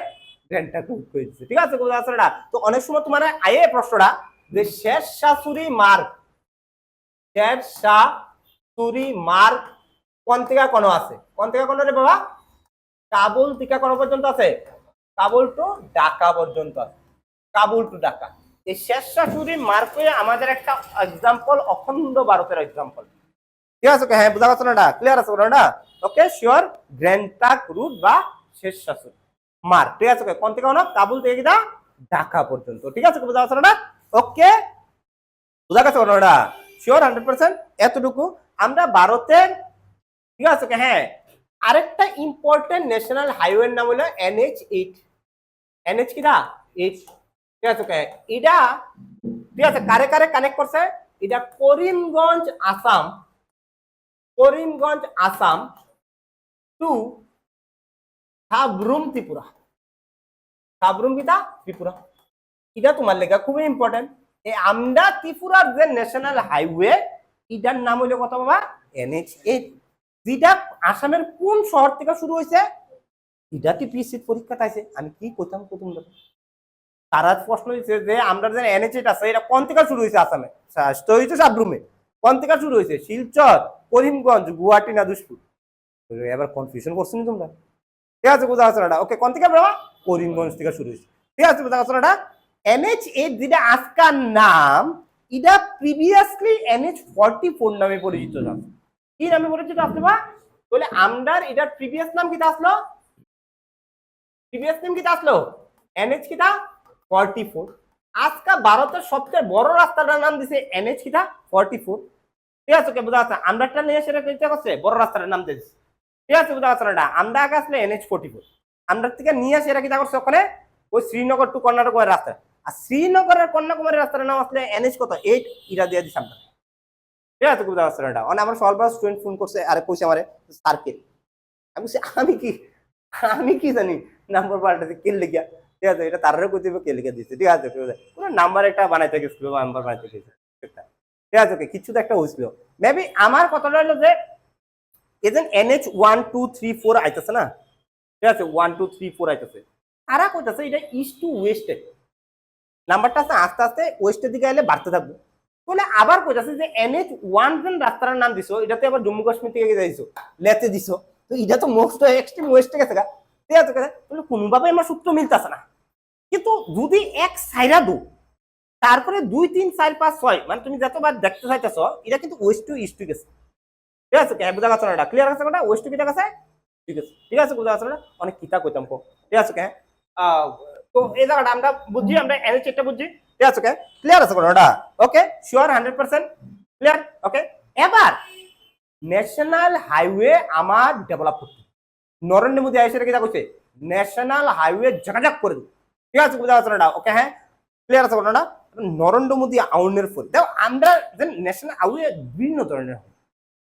গ্র্যান্ড ট্রাঙ্ক রুট করে দিছে। ঠিক আছে বুঝা যাচ্ছে না? তো অনেক সময় তোমার আয়ে প্রশ্নটা যে শেরশাহ সুরি মার্গ, শেরশাহ সুরি মার্গ কোন থেকে কোন আছে, কোন থেকে কোন রে বাবা? কাবুল থেকে কোন পর্যন্ত আছে? কাবুল টু ঢাকা পর্যন্ত আছে, কাবুল টু ঢাকা। এই শেরশাহ সুরি মার্গ আমাদের একটা এক্সাম্পল, অখণ্ড ভারতের এক্সাম্পল। ঠিক আছে হ্যাঁ বুঝা গেছে না? ক্লিয়ার আছে না? Okay sure, grand trunk route বা শেরশাহ সুরি মার্গ। ঠিক আছে, কোন থেকে কোন? কাবুল থেকে কিনা ঢাকা পর্যন্ত। ঠিক আছে বুঝা গেছে না? ওকে বুঝা গেছে না? শিওর 100%। এতটুকু আমরা ভারতের। ঠিক আছে হ্যাঁ, আরেকটা ইম্পর্টেন্ট ন্যাশনাল হাইওয়ের নাম হলো NH8। NH কি না 8। ঠিক আছে এটা, ঠিক আছে কারে কারে কানেক্ট করছে? এটা করিমগঞ্জ আসাম, করিমগঞ্জ আসাম টু সাবরুম ত্রিপুরা, সাবরুম কিটা ত্রিপুরা। এটা তোমার লেখা খুবই ইম্পর্টেন্ট। এই আমরা ত্রিপুরার যে ন্যাশনাল হাইওয়ে, এটার নাম হইলো কত বাবা? NH8। যেটা আসামের কোন শহর থেকে শুরু হয়েছে? এটা টিপিএসসি পরীক্ষাতে আছে। আমি কি কইতাম প্রথম দেখো, তারা প্রশ্ন দিচ্ছে যে আমরা যে NH8 আছে এটা কোন থেকে শুরু হয়েছে আসামে? তো হয়েছে সাবরুমে। কোন থেকে শুরু হয়েছে? শিলচর, করিমগঞ্জ, গুয়াহাটি না দুশপুর? এবার কনফিউশন করছো নি তোমরা? ঠিক আছে বুঝা যাচ্ছে না? ওকে, কোন থেকে বাবা? করিমগঞ্জ থেকে শুরু হয়েছে। ঠিক আছে বুঝা যাচ্ছে না? NH8 যেটা আজকাল নাম, এটা প্রিভিয়াসলি NH44 নামে পরিচিত ছিল। কি নামে পরিচিত আসলো বা? বলে আমরার এটার প্রিভিয়াস নাম কিটা আসলো? প্রিভিয়াস নেম কিটা আসলো? NH কিটা 44। আজকা ভারতের সবচেয়ে বড় রাস্তাটার নাম দিছে NH কিটা 44। ঠিক আছে কে বুঝা যাচ্ছে? আমরাটা নিয়ে সেটা চিন্তা করছে বড় রাস্তাটার নাম দিয়েছে। ঠিক আছে বুঝা যাচ্ছে না? আমরা আগে আসলে NH44, আমরা থেকে নিয়ে আসে এরা কিটা করছে ওখানে ওই শ্রীনগর টু কর্ণাটকের রাস্তা। আর শ্রীনগরের কন্যাকুমারীর রাস্তার নাম আসলে NH কত 8, ইরা দিয়ে দিছে আমরা। ঠিক আছে বুঝা যাচ্ছে না? মানে আমার সবার স্টুডেন্ট ফোন করছে, আরে কইছে আমারে সার্কেল। আমি বলছি আমি কি জানি নাম্বার পাল্টাতে কে লিখিয়া। ঠিক আছে, এটা তারারও কইতে কে লিখে দিচ্ছে। ঠিক আছে, কোনো নাম্বার একটা বানাইতে গেছিল, নাম্বার বানাইতে গেছে। ঠিক আছে কিছু তো একটা হয়েছিল। মেবি আমার কথাটা হলো যে এজেন NH1 2 3 4 আইতেছে না? ঠিক আছে 1 2 3 4 আইতেছে। তারা কইতেছে এটা ইস্ট টু ওয়েস্টে নাম্বারটা আছে, আস্তে আস্তে ওয়েস্টের দিকে এলে বাড়তে থাকবে। বলে আবার কইতাছে যে NH1 যেন রাস্তার নাম দিছো, এটাতে আবার জম্মু কাশ্মীর থেকে যাইছো লেতে দিছো, তো এটা তো মোস্ট এক্সট্রিম ওয়েস্টে গেছে গা। ঠিক আছে বলে কোনোভাবে আমার সূত্র মিলতেছে না। কিন্তু যদি এক সাইরা দু, তারপরে 2 3 4 5 6 মানে তুমি যতবার দেখতে চাইতেছ, এটা কিন্তু ওয়েস্ট টু ইস্ট গেছে। ঠিক আছে বুঝা গেছে না? ক্লিয়ার আছে কোনটা ওয়েস্ট টু কিটা গেছে? ঠিক আছে ঠিক আছে বুঝা গেছে না? অনেক কিতা কইতাম কো। ঠিক আছে তো এই জায়গাটা আমরা বুঝছি, আমরা NH8 বুঝছি। ঠিক আছে ক্লিয়ার আছে কোনটা? ওকে শিওর 100% ক্লিয়ার। ওকে, এবার ন্যাশনাল হাইওয়ে আমার ডেভেলপ করতে নরেন্দ্র মোদী আইসে কিটা কইছে ন্যাশনাল হাইওয়ে জাগাজাগ করে দিই। ঠিক আছে বুঝা যাচ্ছে না? ওকে হ্যাঁ ক্লিয়ার আছে কোনটা? নরেন্দ্র মোদী আউনের ফলে দেখো আমরা যে ন্যাশনাল হাইওয়ে বিভিন্ন ধরনের হয়।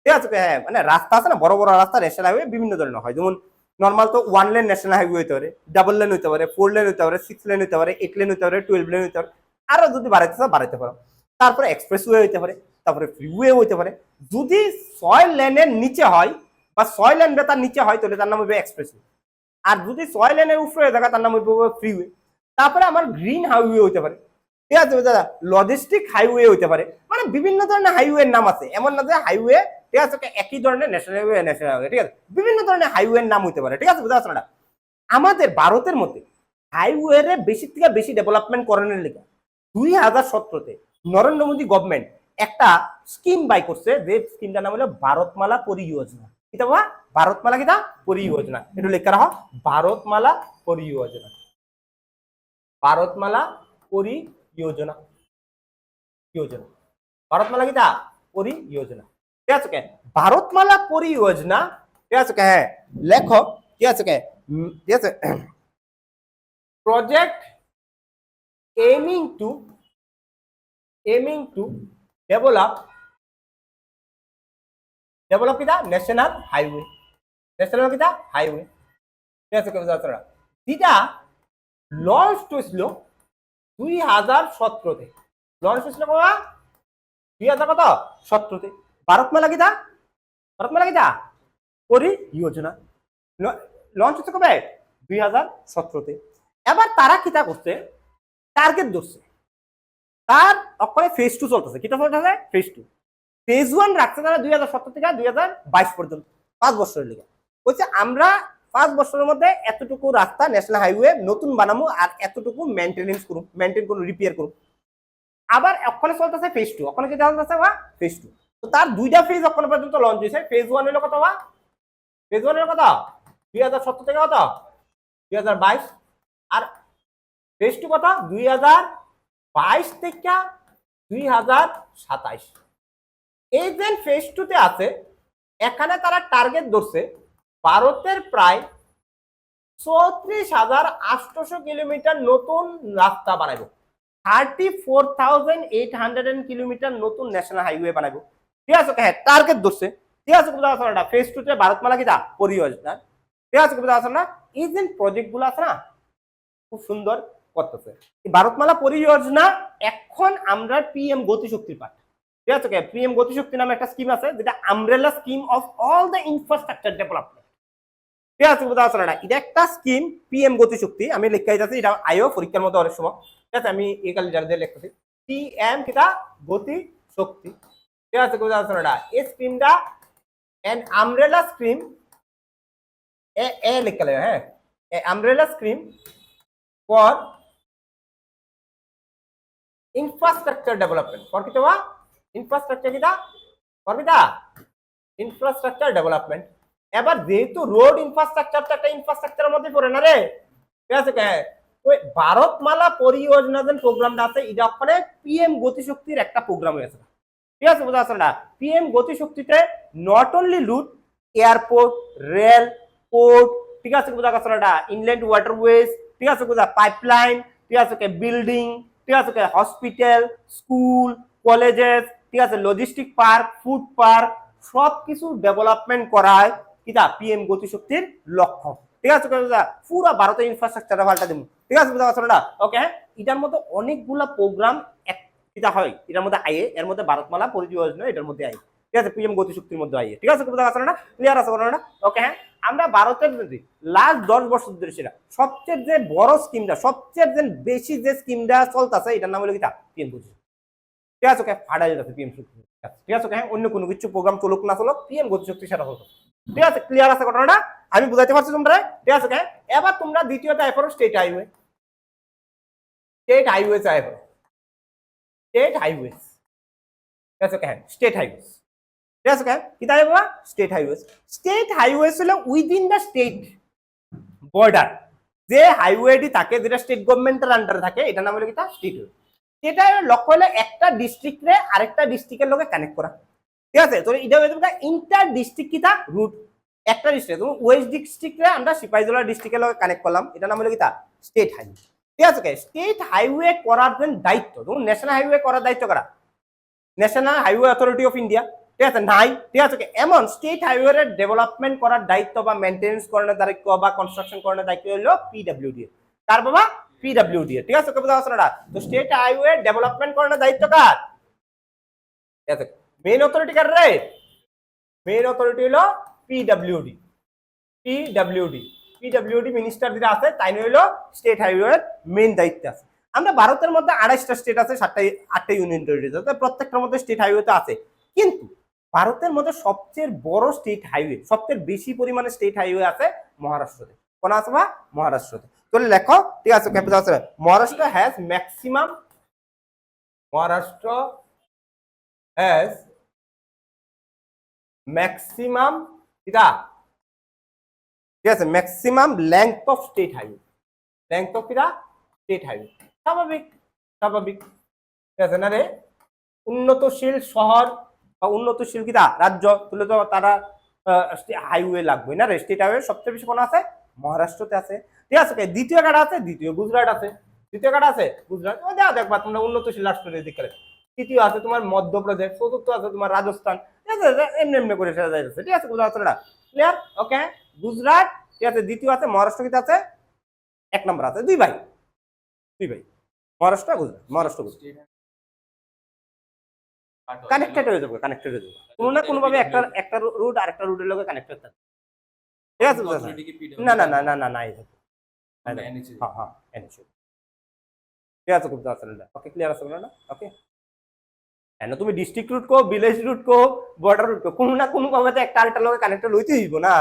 ঠিক আছে হ্যাঁ, মানে রাস্তা আছে না, বড় বড় রাস্তা ন্যাশনাল হাইওয়ে বিভিন্ন ধরনের হয়। যেমন নর্মাল তো 1 লেন ন্যাশনাল হাইওয়ে হতে পারে, ডাবল লেন হতে পারে, 4 লেন হতে পারে, 6 লেন হতে পারে, 8 লেন হতে পারে, 12 লেন হতে পারে। আরো যদি বাড়াইতে চাও বাড়াইতে পারো। তারপরে এক্সপ্রেসওয়ে হতে পারে, তারপরে ফ্রিওয়ে হতে পারে। যদি 6 লেনের নিচে হয় বা 6 লেন তার নিচে হয় তাহলে তার নাম হবে এক্সপ্রেসওয়ে। আর যদি 6 লেনের উপরে থাকে তার নাম হবে ফ্রিওয়ে। তারপরে আমার গ্রিন হাইওয়ে হতে পারে। ঠিক আছে দাদা, লজিস্টিক হাইওয়ে হতে পারে। মানে বিভিন্ন ধরনের হাইওয়ের নাম আছে, এমন না যে হাইওয়ে ঠিক আছে একই ধরনের ন্যাশনাল হাইওয়ে, ঠিক আছে বিভিন্ন ধরনের হাইওয়ের নাম হতে পারে। ঠিক আছে বুঝা যাচ্ছে না? আমাদের ভারতের মধ্যে হাইওয়ে বেশি থেকে বেশি ডেভেলপমেন্ট করানোর লেগে 2017-তে নরেন্দ্র মোদী গভর্নমেন্ট একটা স্কিম বাই করছে, যে স্কিমটার নাম হলো ভারতমালা পরিযোজনা। কিতা বাবা? ভারতমালা কিতা পরিযোজনা। একটু লেখা রাখো, ভারতমালা পরিযোজনা, ভারতমালা পরিযোজনা, योजना भारतमाला किता परियोजना। ঠিক আছে ভারতমালা পরিযোজনা। ঠিক আছে হ্যাঁ লেখো। ঠিক আছে ঠিক আছে প্রজেক্ট aiming to develop কিটা ন্যাশনাল হাইওয়ে কিটা হাইওয়ে ঠিক আছে যেটা লঞ্চ হয়েছিল 2017 লঞ্চ হয়েছিল বাবা 2017 ভারতমালা কিটা পরিযোজনা লঞ্চ হচ্ছে কবে 2017 এবার তারা কিটা করছে টার্গেট ধরছে তার অক্ষরে ফেজ 2 চলতেছে কিটা চলতেছে ফেজ 2 ফেজ 1 রাখছে তারা 2017 থেকে 2022 পর্যন্ত 5 বছরের লেগে বলছে আমরা 5 বছরের মধ্যে এতটুকু রাস্তা ন্যাশনাল হাইওয়ে নতুন বানাবো আর এতটুকু মেইনটেইন করুন রিপেয়ার করুন আবার ওখানে চলতেছে ফেজ 2 ওখানে কি চলতেছে বা ফেজ 2 তো তার দুইটা ফেজ ওখানে পর্যন্ত লঞ্চ হয়েছে ফেজ 1 হলো কত বা ফেজ 1 এর কত 2017 থেকে কত 2022 আর ফেজ 2 কত 2022 থেকে 2027 এই যে ফেজ 2 তে আছে এখানে তারা টার্গেট ধরছে ভারতের প্রায় 34,800 কিলোমিটার নতুন রাস্তা বানাবো 34,800 কিলোমিটার নতুন ন্যাশনাল হাইওয়ে বানাবো ঠিক আছে হ্যাঁ টার্গেট ধরছে ঠিক আছে ফেজ 2 তে ভারতমালা কিটা পরিযোজনা ঠিক আছে না এই যে প্রজেক্ট গুলো আছে না খুব সুন্দর করতেছে ভারতমালা পরিযোজনা এখন আমরা পিএম গতিশক্তির পাঠ ঠিক আছে পিএম গতিশক্তি নামে একটা স্কিম আছে যেটা umbrella scheme of all the infrastructure development ঠিক আছে এটা একটা স্কিম পিএম গতিশক্তি আমি লিখাই যাচ্ছি এটা আইও পরীক্ষার মধ্যে অনেক সময় ঠিক আছে আমি এই কালিটার দিয়ে লিখতেছি পিএম কিটা গতিশক্তি ঠিক আছে এই স্কিমটা এন আমব্রেলা স্কিম এ লিখলে হ্যাঁ umbrella scheme for infrastructure development for কি দেওয়া ইনফ্রাস্ট্রাকচার কিটা ফর কিটা ইনফ্রাস্ট্রাকচার ডেভেলপমেন্ট এবার যেহেতু রোড ইনফ্রাস্ট্রাকচার তো একটা ইনফ্রাস্ট্রাকচারের মধ্যে পড়ে না রে ঠিক আছে ওই ভারতমালা পরিযোজনা যে প্রোগ্রামটা আছে এটা ওখানে পিএম গতিশক্তির একটা প্রোগ্রাম হয়েছে ঠিক আছে বোঝা যাচ্ছে না পিএম গতিশক্তিতে not only route airport rail port ঠিক আছে বোঝা যাচ্ছে না ইনল্যান্ড ওয়াটারওয়েজ ঠিক আছে বোঝা পাইপলাইন ঠিক আছে বিল্ডিং ঠিক আছে হসপিটাল স্কুল কলেজেস ঠিক আছে লজিস্টিক পার্ক ফুড পার্ক সবকিছু ডেভেলপমেন্ট করায় কিটা পিএম গতিশক্তির লক্ষ্য ঠিক আছে পুরো ভারতের ইনফ্রাস্ট্রাকচার পাল্টা দেবো ঠিক আছে বুঝতে পারছো না ওকে হ্যাঁ এটার মধ্যে অনেকগুলা প্রোগ্রাম কিটা হয় এটার মধ্যে আইয়ে এর মধ্যে ভারতমালা পরিযোজনা এটার মধ্যে আইয়ে ঠিক আছে পিএম গতিশক্তির মধ্যে আইয়ে ঠিক আছে বুঝতে পারছো না ক্লিয়ার আছে না ওকে হ্যাঁ আমরা ভারতের যদি লাস্ট 10 বছর ধরে সেটা সবচেয়ে যে বড় স্কিমটা সবচেয়ে যে বেশি যে স্কিমটা চলতেছে এটার নাম হলো কিটা পিএম গতিশক্তি ঠিক আছে ফাটা যেতে পিএম ঠিক আছে হ্যাঁ অন্য কোনো কিছু প্রোগ্রাম চলুক না চলুক পিএম গতিশক্তি সেটা হতো ঠিক আছে ক্লিয়ার আছে ঘটনাটা আমি বুঝাইতে পারছি তোমরা ঠিক আছে এবার তোমরা দ্বিতীয়টা আই করো স্টেট হাইওয়ে আই করো স্টেট হাইওয়েজ ঠিক আছে হ্যাঁ স্টেট হাইওয়েজ ঠিক আছে কি তাই বাবা স্টেট হাইওয়েজ হলো উইদিন দ্য স্টেট বর্ডার যে হাইওয়েটি থাকে যেটা স্টেট গভর্নমেন্টের আন্ডারে থাকে এটা নাম হলো কিটা স্টেট হাইওয়ে সেটা লক্ষ্য হলো একটা ডিস্ট্রিক্টে আরেকটা ডিস্ট্রিক্টের লগে কানেক্ট করা ঠিক আছে তো এটা হচ্ছে ইন্টার ডিস্ট্রিক্ট কিটা রুট একটা ডিস্ট্রিক্ট তুমি ওয়েস্ট ডিস্ট্রিক্টে আমরা সিপাহীজলা ডিস্ট্রিক্টের লগে কানেক্ট করলাম এটা নাম হলো কিটা স্টেট হাইওয়ে ঠিক আছে স্টেট হাইওয়ে করার জন্য দায়িত্ব তুমি ন্যাশনাল হাইওয়ে করার দায়িত্ব করা national highway authority of India ঠিক আছে নাই ঠিক আছে এমন স্টেট হাইওয়ে ডেভেলপমেন্ট করার দায়িত্ব বা মেইনটেনেন্স করার দায়িত্ব বা কনস্ট্রাকশন করার দায়িত্ব হলো পিডব্লিউডি কার বাবা পিডব্লিউডি ঠিক আছে কবে আসলে তো স্টেট হাইওয়ে ডেভেলপমেন্ট করার দায়িত্ব কার ঠিক আছে মেইন অথরিটি কার রে মেইন অথরিটি হলো পিডব্লিউডি মিনিস্টার যেটা আছে তাই হলো স্টেট হাইওয়ের মেইন দায়িত্ব আছে আমরা ভারতের মধ্যে 28টা স্টেট আছে 8টা ইউনিয়ন টেরিটরি আছে প্রত্যেকটার মধ্যে স্টেট হাইওয়ে তো আছে কিন্তু ভারতের মধ্যে সবচেয়ে বড় স্টেট হাইওয়ে সবচেয়ে বেশি পরিমাণে স্টেট হাইওয়ে আছে মহারাষ্ট্রতে কোন আছে বা মহারাষ্ট্রতে তো লেখো ঠিক আছে ক্যাপিটাল আছে মহারাষ্ট্র হ্যাজ ম্যাক্সিমাম এটা ঠিক আছে maximum length of state highway স্বাভাবিক ঠিক আছে না রে উন্নতশীল শহর বা উন্নতশীল কিটা রাজ্য তুলে তো তারা হাইওয়ে লাগবে না রে স্টেট হাইওয়ে সবচেয়ে বেশি কোন আছে মহারাষ্ট্রতে আছে ঠিক আছে দ্বিতীয় কাটা আছে দ্বিতীয় গুজরাট আছে দ্বিতীয় কাটা আছে গুজরাট, ও দেওয়া দেখবা তোমরা উন্নতশীল রাষ্ট্রের দিকে। তৃতীয় আছে তোমার মধ্যপ্রদেশ, চতুর্থ আছে তোমার রাজস্থান, ঠিক আছে, এমনি এমনি করে সেটা যাইতেছে, ঠিক আছে গুজরাট ক্লিয়ার, ওকে গুজরাট, ঠিক আছে। দ্বিতীয় আছে মহারাষ্ট্র, কিতা আছে 1 নম্বর আছে, দুই ভাই মহারাষ্ট্র গুজরাট, মহারাষ্ট্র গুজরাট কানেক্টেড হয়ে যাবে, কানেক্টেড হয়ে যাবে কোনো না কোনো ভাবে, একটা রুট আর একটা রুটের লগে কানেক্টেড থাকবে, ঠিক আছে। না না না না না না হ্যাঁ হ্যাঁ এনএসইউ, ঠিক আছে খুব তাড়াতাড়ি, ওকে ক্লিয়ার আছে না? ওকে হ্যাঁ, তুমি ডিস্ট্রিক্ট রুট কো, ভিলেজ রুট কো, বর্ডার রুট কো, কোনো না কোনো ভাবে তো একটা আরেকটার লগে কানেক্টেড হইতে হইব না।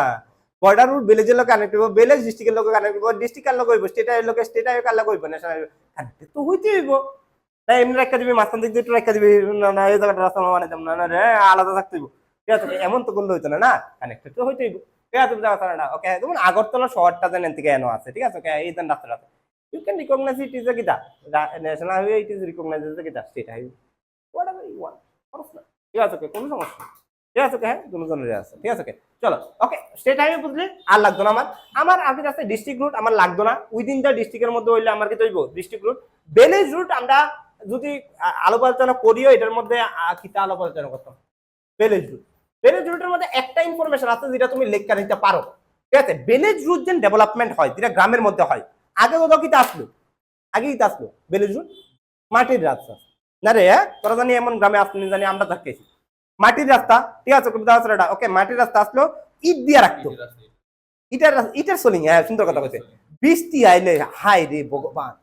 বর্ডার রুট ভিলেজের লগে কানেক্ট হইব, ভিলেজ ডিস্ট্রিক্টের লগে কানেক্ট হইব, ডিস্ট্রিক্ট কার লগে হইব, স্টেটের লগে স্টেটের কার লগে হইব, ন্যাশনাল কানেক্টেড তো হইতে হইব। তাই এমনি একটা দিবি মাঝখান দিক দিয়ে একটু একটা দিবি, না না এই জায়গাটা রাস্তা মানে না না রে আলাদা থাকতে হইব, ঠিক আছে, এমন তো করলে হইতো না, না কানেক্টেড তো হইতে হইব, ঠিক আছে বুঝা কথা না? ওকে যেমন আগরতলা শহরটা যেন থেকে এনো আছে, ঠিক আছে, ওকে এই দেন রাস্তাটা you can recognize it is a kita national highway, it is recognized as a kita state highway, whatever you want, ঠিক আছে ওকে কোনো সমস্যা, ঠিক আছে ওকে, হ্যাঁ দুজনের আছে, ঠিক আছে ওকে চলো ওকে। স্টেট হাইওয়ে বুঝলে আর লাগতো না আমার আর কি আছে ডিস্ট্রিক্ট রুট আমার লাগতো না, উইদিন দ্য ডিস্ট্রিক্টের মধ্যে হইলে আমার কি তৈব ডিস্ট্রিক্ট রুট। ভিলেজ রুট আমরা যদি আলোপ আলোচনা করিও এটার মধ্যে কিতা আলোপ আলোচনা করতাম, ভিলেজ রুটের মধ্যে একটা ইনফরমেশন আছে যেটা তুমি লেখা নিতে পারো, ঠিক আছে। ভিলেজ রুট যেন ডেভেলপমেন্ট হয় যেটা গ্রামের মধ্যে হয়, আগে কোথাও কিতা আসলো, আগে কিতা আসলো ভিলেজ রুট মাটির রাস্তা না রে, তোরা জানি এমন গ্রামে আসলো জানি আমরা থাকেছি মাটির রাস্তা, ঠিক আছে ওকে মাটির রাস্তা আসলো, ইট দিয়ে রাখতো, ইটের সোলিং, হ্যাঁ সুন্দর কথা বলছে। বৃষ্টি আইলে হাই রে ভগবান,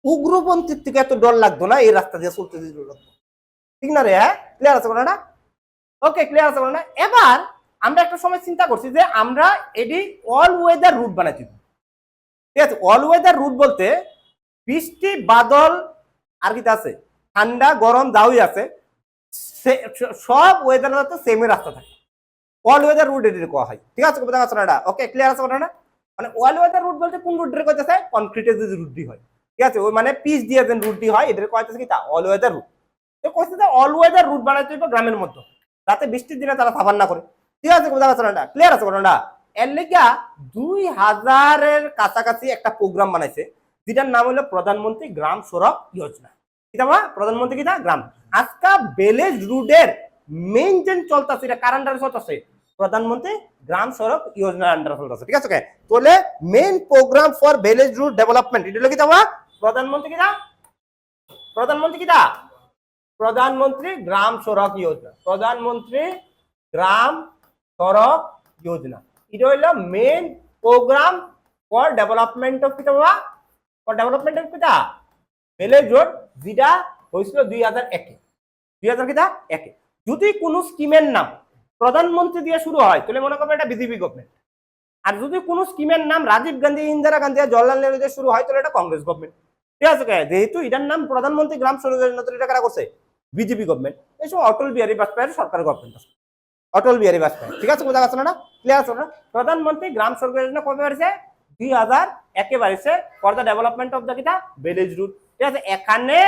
উগ্রপন্থীর থেকে এত ডর লাগতো না এই রাস্তা দিয়ে চলতে, ঠিক না রে? হ্যাঁ ক্লিয়ার আছে না? ওকে ক্লিয়ার আছে না? এবার আমরা একটা সময় চিন্তা করছি যে আমরা এটি অল ওয়েদার রুট বানাইছি, ঠিক আছে। অল ওয়েদার রুট বলতে বৃষ্টি বাদল আর কি আছে, ঠান্ডা গরম যাওই আছে, সব ওয়েদার সেমই রাস্তা থাকে, অল ওয়েদার রুট এটি কোয়া হয়, ঠিক আছে কথা আছে না? ওকে ক্লিয়ার আছে না? মানে অল ওয়েদার রুট বলতে কোন রুটের কইতেছে, কনক্রিটের যে রুটটি হয়, ঠিক আছে, ওই মানে পিচ দিয়ে যে রুটটি হয় এটার কইতেছে কি তা অল ওয়েদার রুট। তো কইছে যে অল ওয়েদার রুট বানাইতে হইব গ্রামের মধ্যে, যাতে বৃষ্টির দিনে তারা সাফার না করে, ঠিক আছে কথা আছে না? ক্লিয়ার আছে না? এর লেগা 2000-এর কাছাকাছি একটা প্রোগ্রাম বানাইছে যেটার নাম হলো প্রধানমন্ত্রী গ্রাম সড়ক যোজনা, কিতা প্রধানমন্ত্রী কিতা গ্রাম। আজকা ভিলেজ রুটের মেইন যেন চলতেছে এটা কার আন্ডারে চলতেছে, প্রধানমন্ত্রী গ্রাম সড়ক যোজনার আন্ডারে চলতেছে, ঠিক আছে। তাহলে main program for village route development এটা হলো কিতা প্রধানমন্ত্রী কিতা, প্রধানমন্ত্রী কিতা প্রধানমন্ত্রী গ্রাম সড়ক যোজনা, প্রধানমন্ত্রী গ্রাম সড়ক যোজনা, এটা হইলো main program for development of কিতা ফর ডেভেলপমেন্ট অফ কিতা ভিলেজ রোড, যেটা হয়েছিল 2001 যদি কোনো স্কিমের নাম প্রধানমন্ত্রী দিয়ে শুরু হয় তাহলে মনে করবে এটা বিজেপি গভর্নমেন্ট, আর যদি কোনো স্কিমের নাম রাজীব গান্ধী, ইন্দিরা গান্ধী, জওয়াহরলাল নেহরু দিয়ে শুরু হয় তাহলে এটা কংগ্রেস গভর্নমেন্ট, ঠিক আছে। যেহেতু এটার নাম প্রধানমন্ত্রী গ্রাম সড়ক যোজনা, এটা কারা করছে বিজেপি গভর্নমেন্ট, এই সময় অটল বিহারী বাজপেয়ীর সরকার গভর্নমেন্ট আছে, অটল বিহারী বাজপেয়ী, ঠিক আছে বোঝা গেছে না? ক্লিয়ার আছে না? প্রধানমন্ত্রী গ্রাম সড়ক যোজনা কবে বাড়িছে 2001 বাড়িছে for the development of the কিটা ভিলেজ রুট, ঠিক আছে। এখানে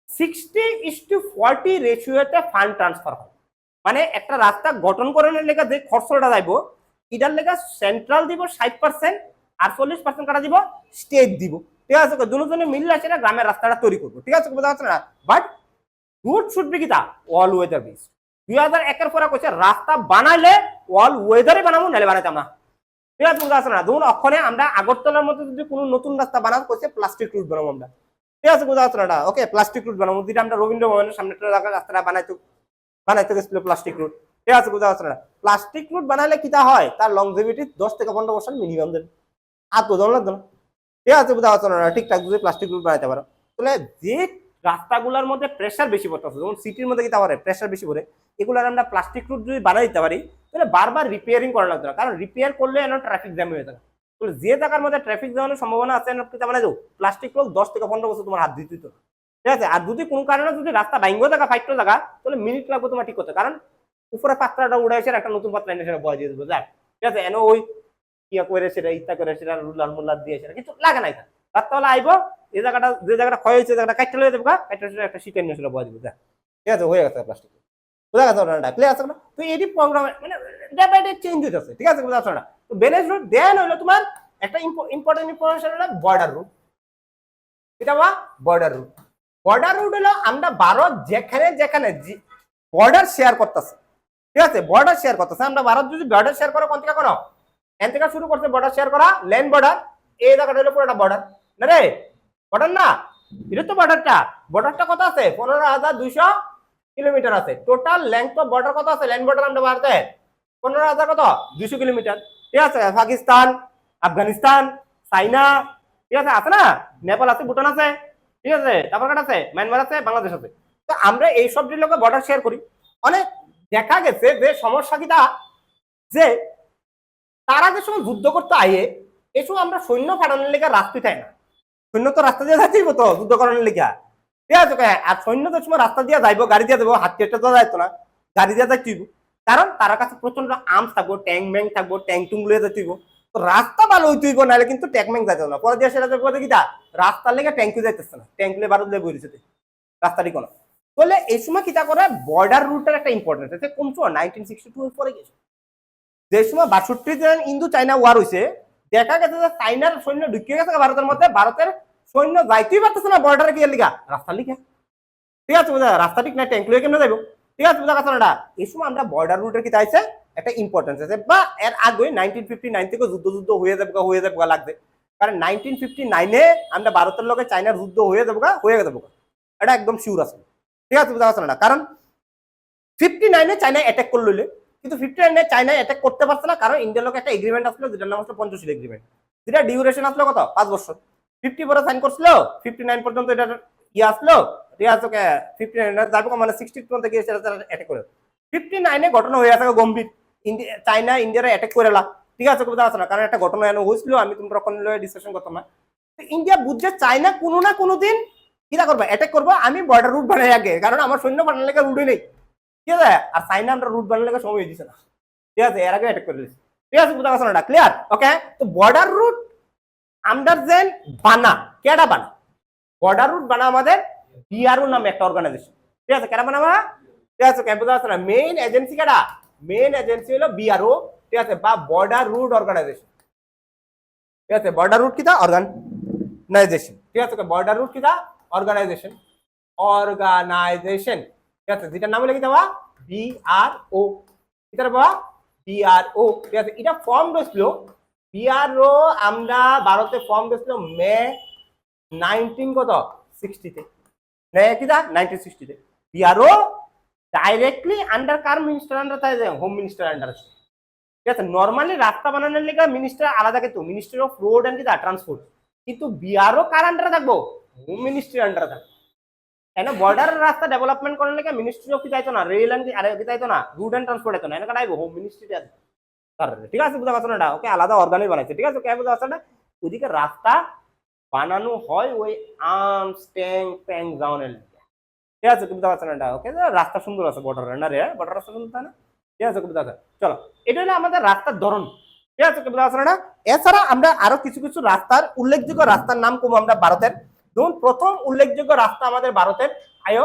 60:40 রেশিওতে ফান্ড ট্রান্সফার হয়, মানে একটা রাস্তা গঠন করানোর লেগে যে খরচটা যাইব এটার লেগে সেন্ট্রাল দিব 60% আর 40% কাটা দিব স্টেট দিব, ঠিক আছে। দুজনে মিললে সেটা গ্রামের রাস্তাটা তৈরি করবো, ঠিক আছে বোঝা যাচ্ছে না? বাট রুট শুড বি কিটা অল ওয়েদার বেসড। 2001-এর পরে কইছে রাস্তা বানাইলে অল ওয়েদারে বানাবো, নাহলে বানাইতাম না, ঠিক আছে বোঝা যাচ্ছে না? ধরুন ওখানে আমরা আগরতলার মধ্যে যদি কোনো নতুন রাস্তা বানাবো কইছে প্লাস্টিক রুট বানাবো আমরা, ঠিক আছে বোঝা যাচ্ছে না? ওকে প্লাস্টিক রুট বানাবো, যেটা আমরা রবীন্দ্র ভবনের সামনে রাস্তাটা বানাইতে গেছিল প্লাস্টিক রুট, ঠিক আছে বোঝা যাচ্ছে না? প্লাস্টিক রুট বানাইলে কিটা হয়, তার লংজিভিটি 10 থেকে 15 বছর মিনিমাম দেবে, আর তো জানো না, ঠিক আছে বোঝা যাচ্ছে না? ঠিকঠাক যদি প্লাস্টিক রুট বানাইতে পারো তাহলে যে রাস্তাগুলোর মধ্যে প্রেসার বেশি পড়তেছে, যেমন সিটির মধ্যে কিটা পারে প্রেসার বেশি পড়ে, এগুলোর আমরা প্লাস্টিক রুট যদি বানাই দিতে পারি তাহলে বারবার রিপেয়ারিং করা লাগবে না, কারণ রিপেয়ার করলে এনে ট্রাফিক জ্যাম হয়ে থাকে। তাহলে যে জায়গার মধ্যে ট্রাফিক জ্যামের সম্ভাবনা আছে বানাই দেবো প্লাস্টিক রোড 10 থেকে 15 বছর তোমার হাত দিতে তো, ঠিক আছে। আর যদি কোনো কারণে যদি রাস্তা ভাঙ্গো জায়গা ফাইটটো জায়গা তাহলে মিনিট লাগবে তোমার ঠিক করতে, কারণ উপরে পাত্রাটা উড়ে এসে একটা নতুন পাত্রা এনে সেটা বয় দিয়ে দেবো, যাক ঠিক আছে। এনে ওই ইয়া করে সেটা ইত্যা করে সেটা রুলার মুলার দিয়ে সেটা কিছু লাগে নাই, রাত্রবেলা আইবো এই জায়গাটা যে জায়গাটা ক্ষয় হয়েছে জায়গাটা কাটতে লয়ে দেবো, কাটতে একটা শীতের নিয়ে সেটা বয় দিব, যাক ঠিক আছে, হয়ে গেছে প্লাস্টিক, বোঝা গেছে না? ক্লিয়ার আছে না? তো এটি প্রোগ্রাম মানে ডে বাই ডে চেঞ্জ হইতেছে, ঠিক আছে বোঝা যাচ্ছে না? তো ভিলেজ রুট দেন হইলো তোমার একটা ইম্পর্টেন্ট ইনফরমেশন হলো বর্ডার রুট, এটা বা বর্ডার রুট। বর্ডার রুট হলো আমরা ভারত যেখানে যেখানে বর্ডার শেয়ার করতেছে, ঠিক আছে, বর্ডার শেয়ার করতেছে, আমরা ভারত যদি বর্ডার শেয়ার করো কোন থেকে করো, এন থেকে শুরু করছে বর্ডার শেয়ার করা, ল্যান্ড বর্ডার, এই জায়গাটা হলো পুরোটা বর্ডার না রে, বর্ডার না, এটা তো বর্ডারটা, বর্ডারটা কত আছে 15,200 কিলোমিটার আছে, টোটাল লেন্থ অফ বর্ডার কত আছে ল্যান্ড বর্ডার আমরা ভারতে 15,000 কত 200 কিলোমিটার, ঠিক আছে, পাকিস্তান, আফগানিস্তান, চাইনা, ঠিক আছে, আছে না, নেপাল আছে, ভুটান আছে, ঠিক আছে, তারপর কাটা আছে, মায়ানমার আছে, বাংলাদেশ আছে। তো আমরা এই সব লোকে বর্ডার শেয়ার করি। অনেক দেখা গেছে যে সমস্যা কিটা, যে তারা যে সময় যুদ্ধ করতে আইয়ে এই সময় আমরা সৈন্য পাঠানোর লেগে রাস্তা চাই না, সৈন্য তো রাস্তা দিয়ে যাচ্ছিস তো যুদ্ধ করানোর লেগে, ঠিক আছে, আর সৈন্য তো সময় রাস্তা দিয়ে যাইবো, গাড়ি দিয়ে যাবো, হাত কেটে তো যাইতো না, গাড়ি দিয়ে যাচ্ছিস, কারণ তার কাছে প্রচন্ড আর্মস থাকবো, ট্যাঙ্ক ব্যাঙ্ক থাকবো, ট্যাঙ্ক টুং লুয়ে যাচ্ছিস, তো রাস্তা ভালো হইতেইব, নাহলে কিন্তু ট্যাঙ্ক ব্যাঙ্ক যাইতো না, পরে দিয়ে সেটা দেখবো কি রাস্তার লেগে ট্যাঙ্কি যাইতেছে না, ট্যাঙ্ক লিয়ে ভারত লিয়ে বইছে রাস্তাটি কোনো, বলে এই সময় কিটা করে বর্ডার রুটের একটা ইম্পর্টেন্স আছে, কোন সময় 1962 এর পরে গেছে, যে সময় 62 ইন্দো চাইনা ওয়ার হয়েছে, দেখা গেছে যে চাইনার সৈন্য ঢুকিয়ে গেছে ভারতের মধ্যে, ভারতের সৈন্য যাইতেই পারতেছে না বর্ডারে গিয়ে লিগা রাস্তা লিখে, ঠিক আছে বুঝা, রাস্তা ঠিক না, ট্যাঙ্ক লুয়ে কেমনে যাইব, ঠিক আছে বুঝা কথা না, এই সময় আমরা বর্ডার রুটের কি চাইছে একটা ইম্পর্টেন্স আছে, বা এর আগে 1959 থেকে যুদ্ধ হয়ে যাবে লাগবে, কারণ 1959 আমরা ভারতের লগে চাইনার যুদ্ধ হয়ে যাবো, এটা একদম শিওর আছে, ঠিক আছে বুঝা কথা না, কারণ 59 চাইনা অ্যাটাক করে লইলে, কিন্তু 59 চাইনা অ্যাটাক করতে পারছে না, কারণ ইন্ডিয়ার লোক একটা এগ্রিমেন্ট আসলো, যেটার নাম হচ্ছে পঞ্চশীল এগ্রিমেন্ট, যেটা ডিউরেশন আসলো কত 5 বছর, 50 পরে সাইন করছিল, 59 পর্যন্ত এটা ইয়ে আসলো, ঠিক আছে, 59 যাবে মানে 60 পর্যন্ত গিয়ে সেটা অ্যাটাক করে, 59 ঘটনা হয়ে আছে গম্ভীর, চাইনা ইন্ডিয়ার অ্যাটাক করেলা, ঠিক আছে বুঝা আছে না, কারণ একটা ঘটনা এনে হয়েছিল, আমি তোমরা কোন ডিসকাশন করতাম না, ইন্ডিয়া বুঝছে চাইনা কোনো না কোনো দিন কিরা করবা অ্যাটাক করবো, আমি বর্ডার রুট বানাই আগে, কারণ আমার সৈন্য বানানোর লেগে রুটই নেই, ঠিক আছে, আর চাইনা আমরা রুট বানানোর লেগে সময় দিচ্ছে না, ঠিক আছে, এর আগে অ্যাটাক করে দিচ্ছে, ঠিক আছে বুঝা গেছে না, ক্লিয়ার, ওকে, তো বর্ডার রুট আমরা যেন বানা, কেডা বানা, বর্ডার রুট বানা আমাদের বিআরও নামে একটা অর্গানাইজেশন, ঠিক আছে, কেডা বানা আমরা, ঠিক আছে, বুঝা গেছে না, মেইন এজেন্সি কেডা, মেইন এজেন্সি হলো বিআরও, ঠিক আছে, বা বর্ডার রুট অর্গানাইজেশন, ঠিক আছে, বর্ডার রুট কিটা অর্গানাইজেশন, ঠিক আছে, বর্ডার রুট কিটা অর্গানাইজেশন, ঠিক আছে, যেটার নাম হলো কি দেওয়া বিআরও, এটার বাবা বিআরও, ঠিক আছে, এটা ফর্ম হয়েছিল, বিআরও আমরা ভারতে ফর্ম হয়েছিল মে 1960 মে কিটা 1960 বিআরও ডাইরেক্টলি আন্ডার কার মিনিস্টার আন্ডার, তাই হোম মিনিস্টার আন্ডার আছে, ঠিক আছে, নর্মালি রাস্তা বানানোর লেগে মিনিস্টার আলাদা, কিন্তু মিনিস্ট্রি অফ রোড এন্ড কিটা ট্রান্সপোর্ট, কিন্তু বিআরও কার আন্ডারে থাকবো, হোম মিনিস্ট্রির আন্ডারে থাকবো, কেন বর্ডারের রাস্তা ডেভেলপমেন্ট করার লেগে মিনিস্ট্রি অফ কি চাইতো না, রেল এন্ড আর কি চাইতো না, রুট এন্ড ট্রান্সপোর্ট চাইতো না, এনে কাটাইবো হোম মিনিস্ট্রি, ঠিক আছে বুঝা পাচ্ছ না, ওকে আলাদা অর্গানাই বানাইছে, ঠিক আছে, কে বুঝা পাচ্ছ না, ওদিকে রাস্তা বানানো হয় ওই আর্মস ট্যাঙ্ক ট্যাঙ্ক জাউনের, ঠিক আছে বুঝা পাচ্ছ না, ওকে, রাস্তা সুন্দর আছে বর্ডারের না রে, বর্ডার রাস্তা সুন্দর তাই না, ঠিক আছে বুঝা পাচ্ছ, চলো, এটা হলো আমাদের রাস্তার ধরন, ঠিক আছে বুঝা পাচ্ছ না, এছাড়া আমরা আরো কিছু কিছু রাস্তার উল্লেখযোগ্য রাস্তার নাম কম আমরা ভারতের, ধরুন প্রথম উল্লেখযোগ্য রাস্তা আমাদের ভারতের আয়ো,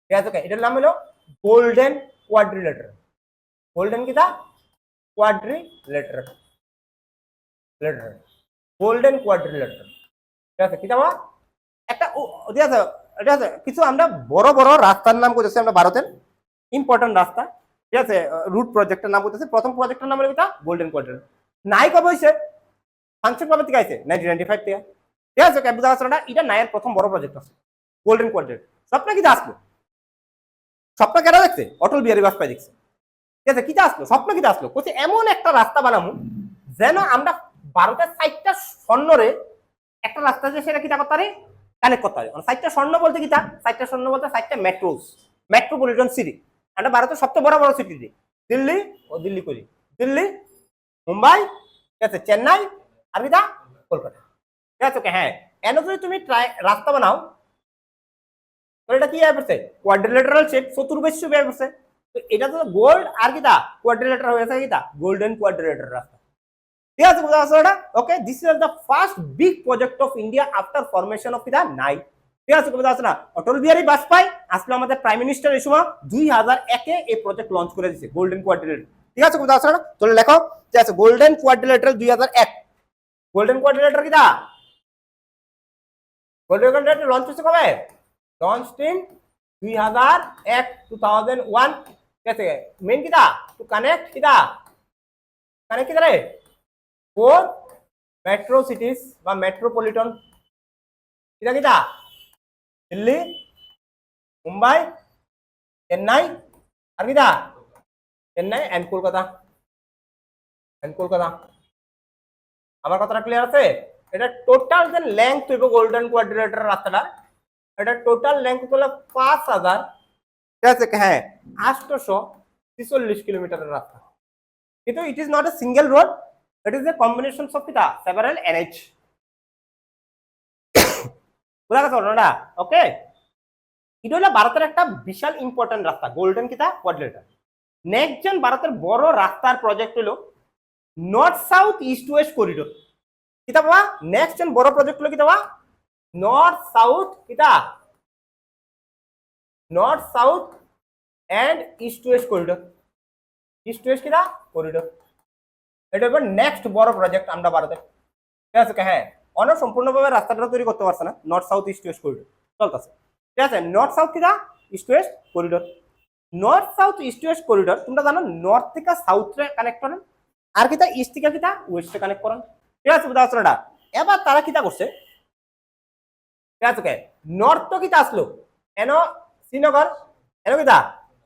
ঠিক আছে, এটার নাম হলো গোল্ডেন কোয়াড্রিলেটার, গোল্ডেন কিটা কোয়াড্রিলেটার, গোল্ডেন কোয়াড্রিলেটার, ঠিক আছে, কিটা একটা, ঠিক আছে, ঠিক আছে, কিছু আমরা বড় বড় রাস্তার নাম করতেছি আমরা ভারতের ইম্পর্টেন্ট রাস্তা, ঠিক আছে, রুট প্রজেক্টের নাম করতেছি, প্রথম প্রজেক্টের নাম হলো কিটা গোল্ডেন কোয়াড্রিলেটার, নাই কবে হয়েছে ফাংশন কবে থেকে আইছে 1995 থেকে, ঠিক আছে, বুঝা পাচ্ছ না, এটা নায়ের প্রথম বড় প্রজেক্ট আছে গোল্ডেন কোয়াড্রিলেটার, স্বপ্ন কিটা আসলো, স্বপ্ন কেন দেখছে, অটল বিহারী বাজপেয়ী দেখছে, ঠিক আছে, কিটা আসলো স্বপ্ন কিটা আসলো, বলছে এমন একটা রাস্তা বানাবো যেন আমরা ভারতের 4টা স্বর্ণরে একটা রাস্তা যে সেটা কিটা করতে পারি, কানেক্ট করতে পারি, 4টা স্বর্ণ বলতে কিটা, 4টা স্বর্ণ বলতে 4টা মেট্রোস, মেট্রোপলিটন সিটি, আমরা ভারতের সবচেয়ে বড় বড় সিটি, দিল্লি ও দিল্লি করি, দিল্লি, মুম্বাই, ঠিক আছে, চেন্নাই, আর কিটা কলকাতা, ঠিক আছে, হ্যাঁ, এনে যদি তুমি রাস্তা বানাও, এটা কি পড়ছে কোয়াড্রিলেটারাল শেপ, চতুর্ভুজ শেপ পড়ছে, তো এটা তো গোল্ড আর কিটা কোয়াড্রিলেটার হয়ে আছে কিটা গোল্ডেন কোয়াড্রিলেটার রাস্তা, ঠিক আছে বুঝা পাচ্ছ না, okay, this is the first big project of India after formation of কিটা নাই, ঠিক আছে বুঝা পাচ্ছ না, অটল বিহারী বাজপেয়ী আসলে আমাদের প্রাইম মিনিস্টার এই সময় 2001 এই প্রজেক্ট লঞ্চ করে দিয়েছে গোল্ডেন কোয়াড্রিলেটার, ঠিক আছে বুঝা পাচ্ছ না, চলে লেখো, ঠিক আছে, গোল্ডেন কোয়াড্রিলেটার 2001, গোল্ডেন কোয়াড্রিলেটার কিটা গোল্ডেন কন্ট্রাক্টর লঞ্চ হচ্ছে কবে? লঞ্চ ইন 2001 ঠিক আছে। মেন কিটা টু কানেক্ট কিটা রে ফোর মেট্রো সিটিজ বা মেট্রোপলিটন কিটা দিল্লি, মুম্বাই, চেন্নাই আর কিটা চেন্নাই এন্ড কলকাতা আমার কথাটা ক্লিয়ার আছে? এটা টোটাল যে লেংথ হইব গোল্ডেন কোয়াড্রিলেটার রাস্তাটা, এটা টোটাল লেংথ হলো 5000 ঠিক আছে হ্যাঁ 846 কিলোমিটারের রাস্তা। কিন্তু it is not a single road, it is a combination of কিটা সেভারাল এনএইচ। বুঝা গেছে না? ওকে, এটা হলো ভারতের একটা বিশাল ইম্পর্টেন্ট রাস্তা গোল্ডেন কিটা কোয়াড্রিলেটার। নেক্সট যেন ভারতের বড় রাস্তার প্রজেক্ট হলো north south east west corridor. কিতা বাবা নেক্সট যেন বড় প্রজেক্ট হলো কিতা বাবা north south and east west corridor. East west কিটা করিডোর, এটা হবে নেক্সট বড় প্রজেক্ট আমরা ভারতে। ঠিক আছে হ্যাঁ অন্য সম্পূর্ণভাবে রাস্তাটা তৈরি করতে পারছে না, north south east west corridor চলতেছে। ঠিক আছে নর্থ সাউথ কিটা east west corridor. North south east west corridor তোমরা জানো নর্থ থেকে সাউথে কানেক্ট করেন আর কিটা ইস্ট থেকে কিটা ওয়েস্টে কানেক্ট করেন। ঠিক আছে বুঝা যাচ্ছে না? এবার তারা কিটা করছে ঠিক আছে নর্থ তো কিটা আসলো এন শ্রীনগর এন কিটা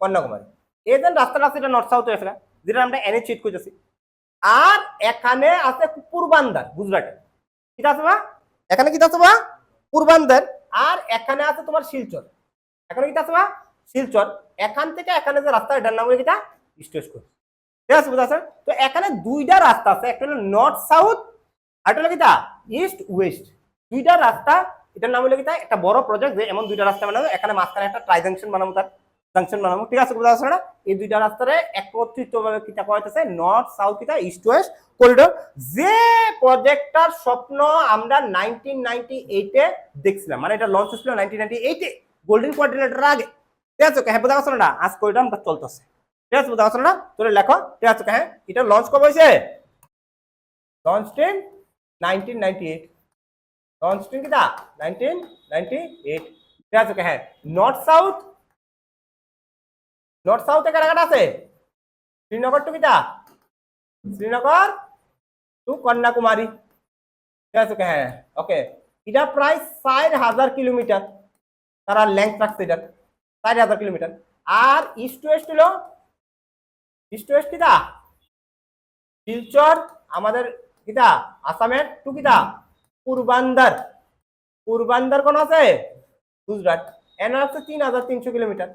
কন্যাকুমারী, এই যে রাস্তাটা আছে এটা নর্থ সাউথ ওয়েস্ট যেটা আমরা এনএইচ চিট করতেছি। আর এখানে আছে পূর্বান্দার গুজরাটে কিটা আছে বা এখানে কিটা আছে বা পূর্বান্দার, আর এখানে আছে তোমার শিলচর, এখানে কিটা আছে বা শিলচর। এখান থেকে এখানে যে রাস্তা এটার নাম হলো কিটা ইস্ট ওয়েস্ট করিডোর। ঠিক আছে বুঝা যাচ্ছে? তো এখানে দুইটা রাস্তা আছে, একটা হলো নর্থ সাউথ আর একটা হলো কিটা ইস্ট ওয়েস্ট, দুইটা রাস্তা এটার নাম হলো কিটা একটা বড় প্রজেক্ট যে এমন দুইটা রাস্তা বানাবো, এখানে মাঝখানে একটা ট্রাই জাংশন বানাবো, তার জাংশন বানাবো। ঠিক আছে বুঝা যাচ্ছে না? এই দুইটা রাস্তারে একত্রিত ভাবে কিটা করা হইতেছে নর্থ সাউথ কিটা ইস্ট ওয়েস্ট করিডোর, যে প্রজেক্টটার স্বপ্ন আমরা 1998 এ দেখছিলাম, মানে এটা লঞ্চ হয়েছিল 1998 এ গোল্ডেন কোয়াড্রিলেটার আগে। ঠিক আছে হ্যাঁ বুঝা যাচ্ছে না? আজ করিডোর আমরা চলতেছে। ঠিক আছে বুঝা যাচ্ছে না? তোরে লেখো ঠিক আছে হ্যাঁ এটা লঞ্চ কবে হয়েছে? লঞ্চ ইন 1998, লঞ্চ ইন কিটা 1998। ঠিক আছে হ্যাঁ নর্থ সাউথে কাটা আছে শ্রীনগর টু কিটা শ্রীনগর টু কন্যাকুমারী। ঠিক আছে হ্যাঁ ওকে, এটা প্রায় 4000 কিলোমিটার তারা লেংথ রাখছে, এটা 4000 কিলোমিটার। আর ইস্ট ওয়েস্ট হলো কিটা শিলচর আমাদের কিটা আসামের টু কিটা পূর্বান্দার কোন আছে গুজরাট, এন আছে 3300 কিলোমিটার।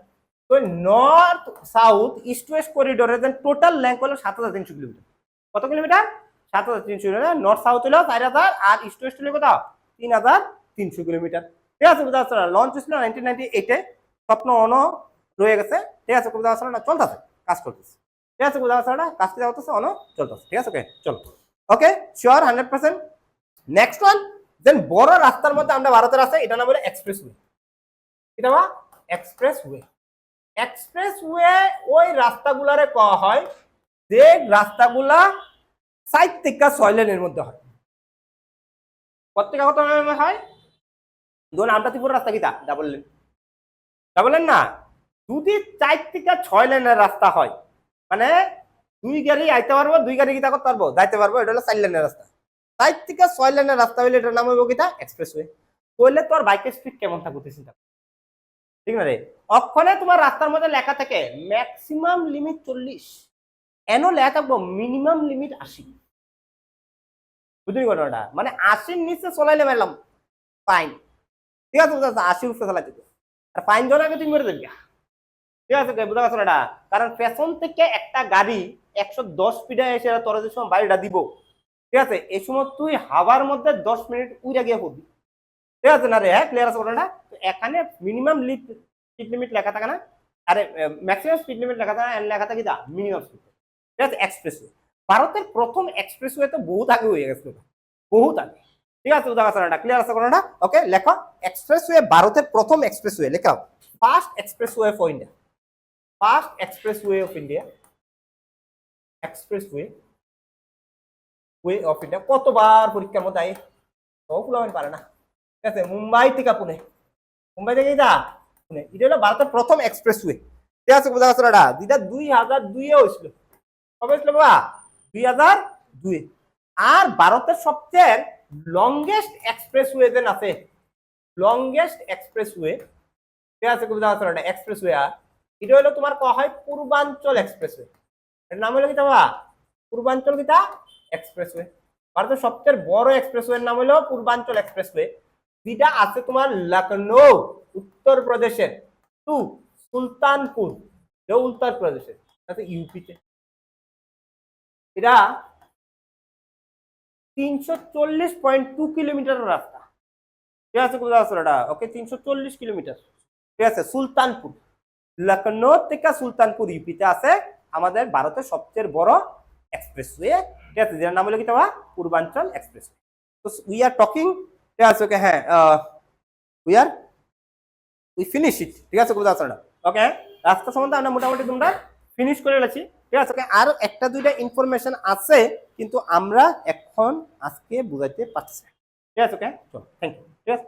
তো নর্থ সাউথ ইস্ট ওয়েস্ট করিডোরের টোটাল লেংথ হলো 7300 কিলোমিটার। কত কিলোমিটার? 7300 কিলোমিটার। নর্থ সাউথ হলো 4000 আর ইস্ট ওয়েস্ট হলো কত 3300 কিলোমিটার। ঠিক আছে বুঝা যাচ্ছে? লঞ্চ হয়েছিল 1998 এ, স্বপ্ন অন রয়ে গেছে। ঠিক আছে বুঝা যাচ্ছে না? চলতেছে, কাজ করতেছে। ঠিক আছে বুঝা যাচ্ছে না? কাজ কি হতেছে অন চলতেছে। ঠিক আছে ওকে চলো okay sure 100%। Next one then বড় রাস্তার মধ্যে আমরা ভারতের আছে এটা নাম হলো এক্সপ্রেসওয়ে। এটা বা এক্সপ্রেসওয়ে ওই রাস্তাগুলারে কওয়া হয় যে রাস্তাগুলা 5 থেকে 6 লেনের মধ্যে হয়। প্রত্যেক কত লেনের হয়? ধরুন আমরা ত্রিপুরা রাস্তা কিটা ডাবল লেন না, যদি 4 থেকে 6 লেনের রাস্তা হয় মানে 2 গাড়ি আইতে পারবো, 2 গাড়ি কিটা করতে পারবো যাইতে পারবো, এটা হলো 4 লেনের রাস্তা। 4 থেকে 6 লেনের রাস্তা হইলে এটার নাম হইব কিটা এক্সপ্রেসওয়ে। তাহলে তোর বাইকের স্পিড কেমন থাকবে চিন্তা, ঠিক না রে? অক্ষণে তোমার রাস্তার মধ্যে লেখা থাকে ম্যাক্সিমাম লিমিট 40, এনো লেখা থাকবো মিনিমাম লিমিট 80। বুঝলি ঘটনাটা? মানে 80-র নিচে চলাইলে পারলাম ফাইন। ঠিক আছে 80 উপরে চালাইতে, আর ফাইন দেওয়ার আগে তুমি মেরে দেবে। ঠিক আছে বুঝা গেছো না? কারণ পেছন থেকে একটা গাড়ি 110 স্পিডে এসে তোর যে সময় বাড়িটা দিব, ঠিক আছে এই সময় তুই হাওয়ার মধ্যে 10 মিনিট উইরা গিয়ে পড়বি। ঠিক আছে না রে? হ্যাঁ ক্লিয়ার আছে ঘটনাটা? তো এখানে মিনিমাম স্পিড লিমিট লেখা থাকে না, আরে ম্যাক্সিমাম স্পিড লিমিট লেখা থাকে, লেখা থাকে দা মিনিমাম স্পিড। ঠিক আছে এক্সপ্রেসওয়ে ভারতের প্রথম এক্সপ্রেসওয়ে তো বহুত আগে হয়ে গেছিল, বহুত আগে। ঠিক আছে বুঝা গেছে না? ক্লিয়ার আছে ঘটনাটা? ওকে লেখো এক্সপ্রেসওয়ে ভারতের প্রথম এক্সপ্রেসওয়ে লেখাও first expressway for India, first expressway of India, way of India. কতবার পরীক্ষার মধ্যে আই পারে না। ঠিক আছে, মুম্বাই থেকে পুনে, মুম্বাই থেকে এটা পুনে, এটা হলো ভারতের প্রথম এক্সপ্রেসওয়ে। ঠিক আছে, বোঝা গেছে এটা, যেটা 2002 হয়েছিল। কবে হয়েছিল বাবা? 2002। আর ভারতের সবচেয়ে লংগেস্ট এক্সপ্রেসওয়ে যেন আছে, লংগেস্ট এক্সপ্রেসওয়ে, ঠিক আছে, বোঝা গেছে এটা এক্সপ্রেসওয়ে। এটা হলো তোমার কয়া হয় পূর্বাঞ্চল এক্সপ্রেসওয়ে। এর নাম হলো কি বাবা? পূর্বাঞ্চল কিটা এক্সপ্রেসওয়ে। ভারতের সবচেয়ে বড় এক্সপ্রেসওয়ের নাম হলো পূর্বাঞ্চল এক্সপ্রেসওয়ে, যেটা আছে তোমার লখনৌ উত্তরপ্রদেশের টু সুলতানপুর, উত্তরপ্রদেশের, ইউপিতে। এটা 340.2 কিলোমিটার রাস্তা। ঠিক আছে, কোথাও আছে এটা? ওকে, 340 কিলোমিটার। ঠিক আছে, সুলতানপুর, লখনৌ থেকে সুলতানপুর ইউপিতে আছে আমাদের ভারতের সবচেয়ে বড় এক্সপ্রেসওয়ে। ঠিক আছে, যার নাম হলো কি তোমার পূর্বাঞ্চল এক্সপ্রেসওয়ে। তো উই আর টকিং, ঠিক আছে, ওকে, হ্যাঁ, উই ফিনিশ ইট। ঠিক আছে, কোথাও আছে না? ওকে, রাস্তা সম্বন্ধে আমরা মোটামুটি তোমরা ফিনিশ করে গেছি। ঠিক আছে, ওকে, আর একটা দুইটা ইনফরমেশন আছে কিন্তু আমরা এখন আজকে বুঝাইতে পারছি। ঠিক আছে, ওকে, চলো, থ্যাংক ইউ। ঠিক আছে।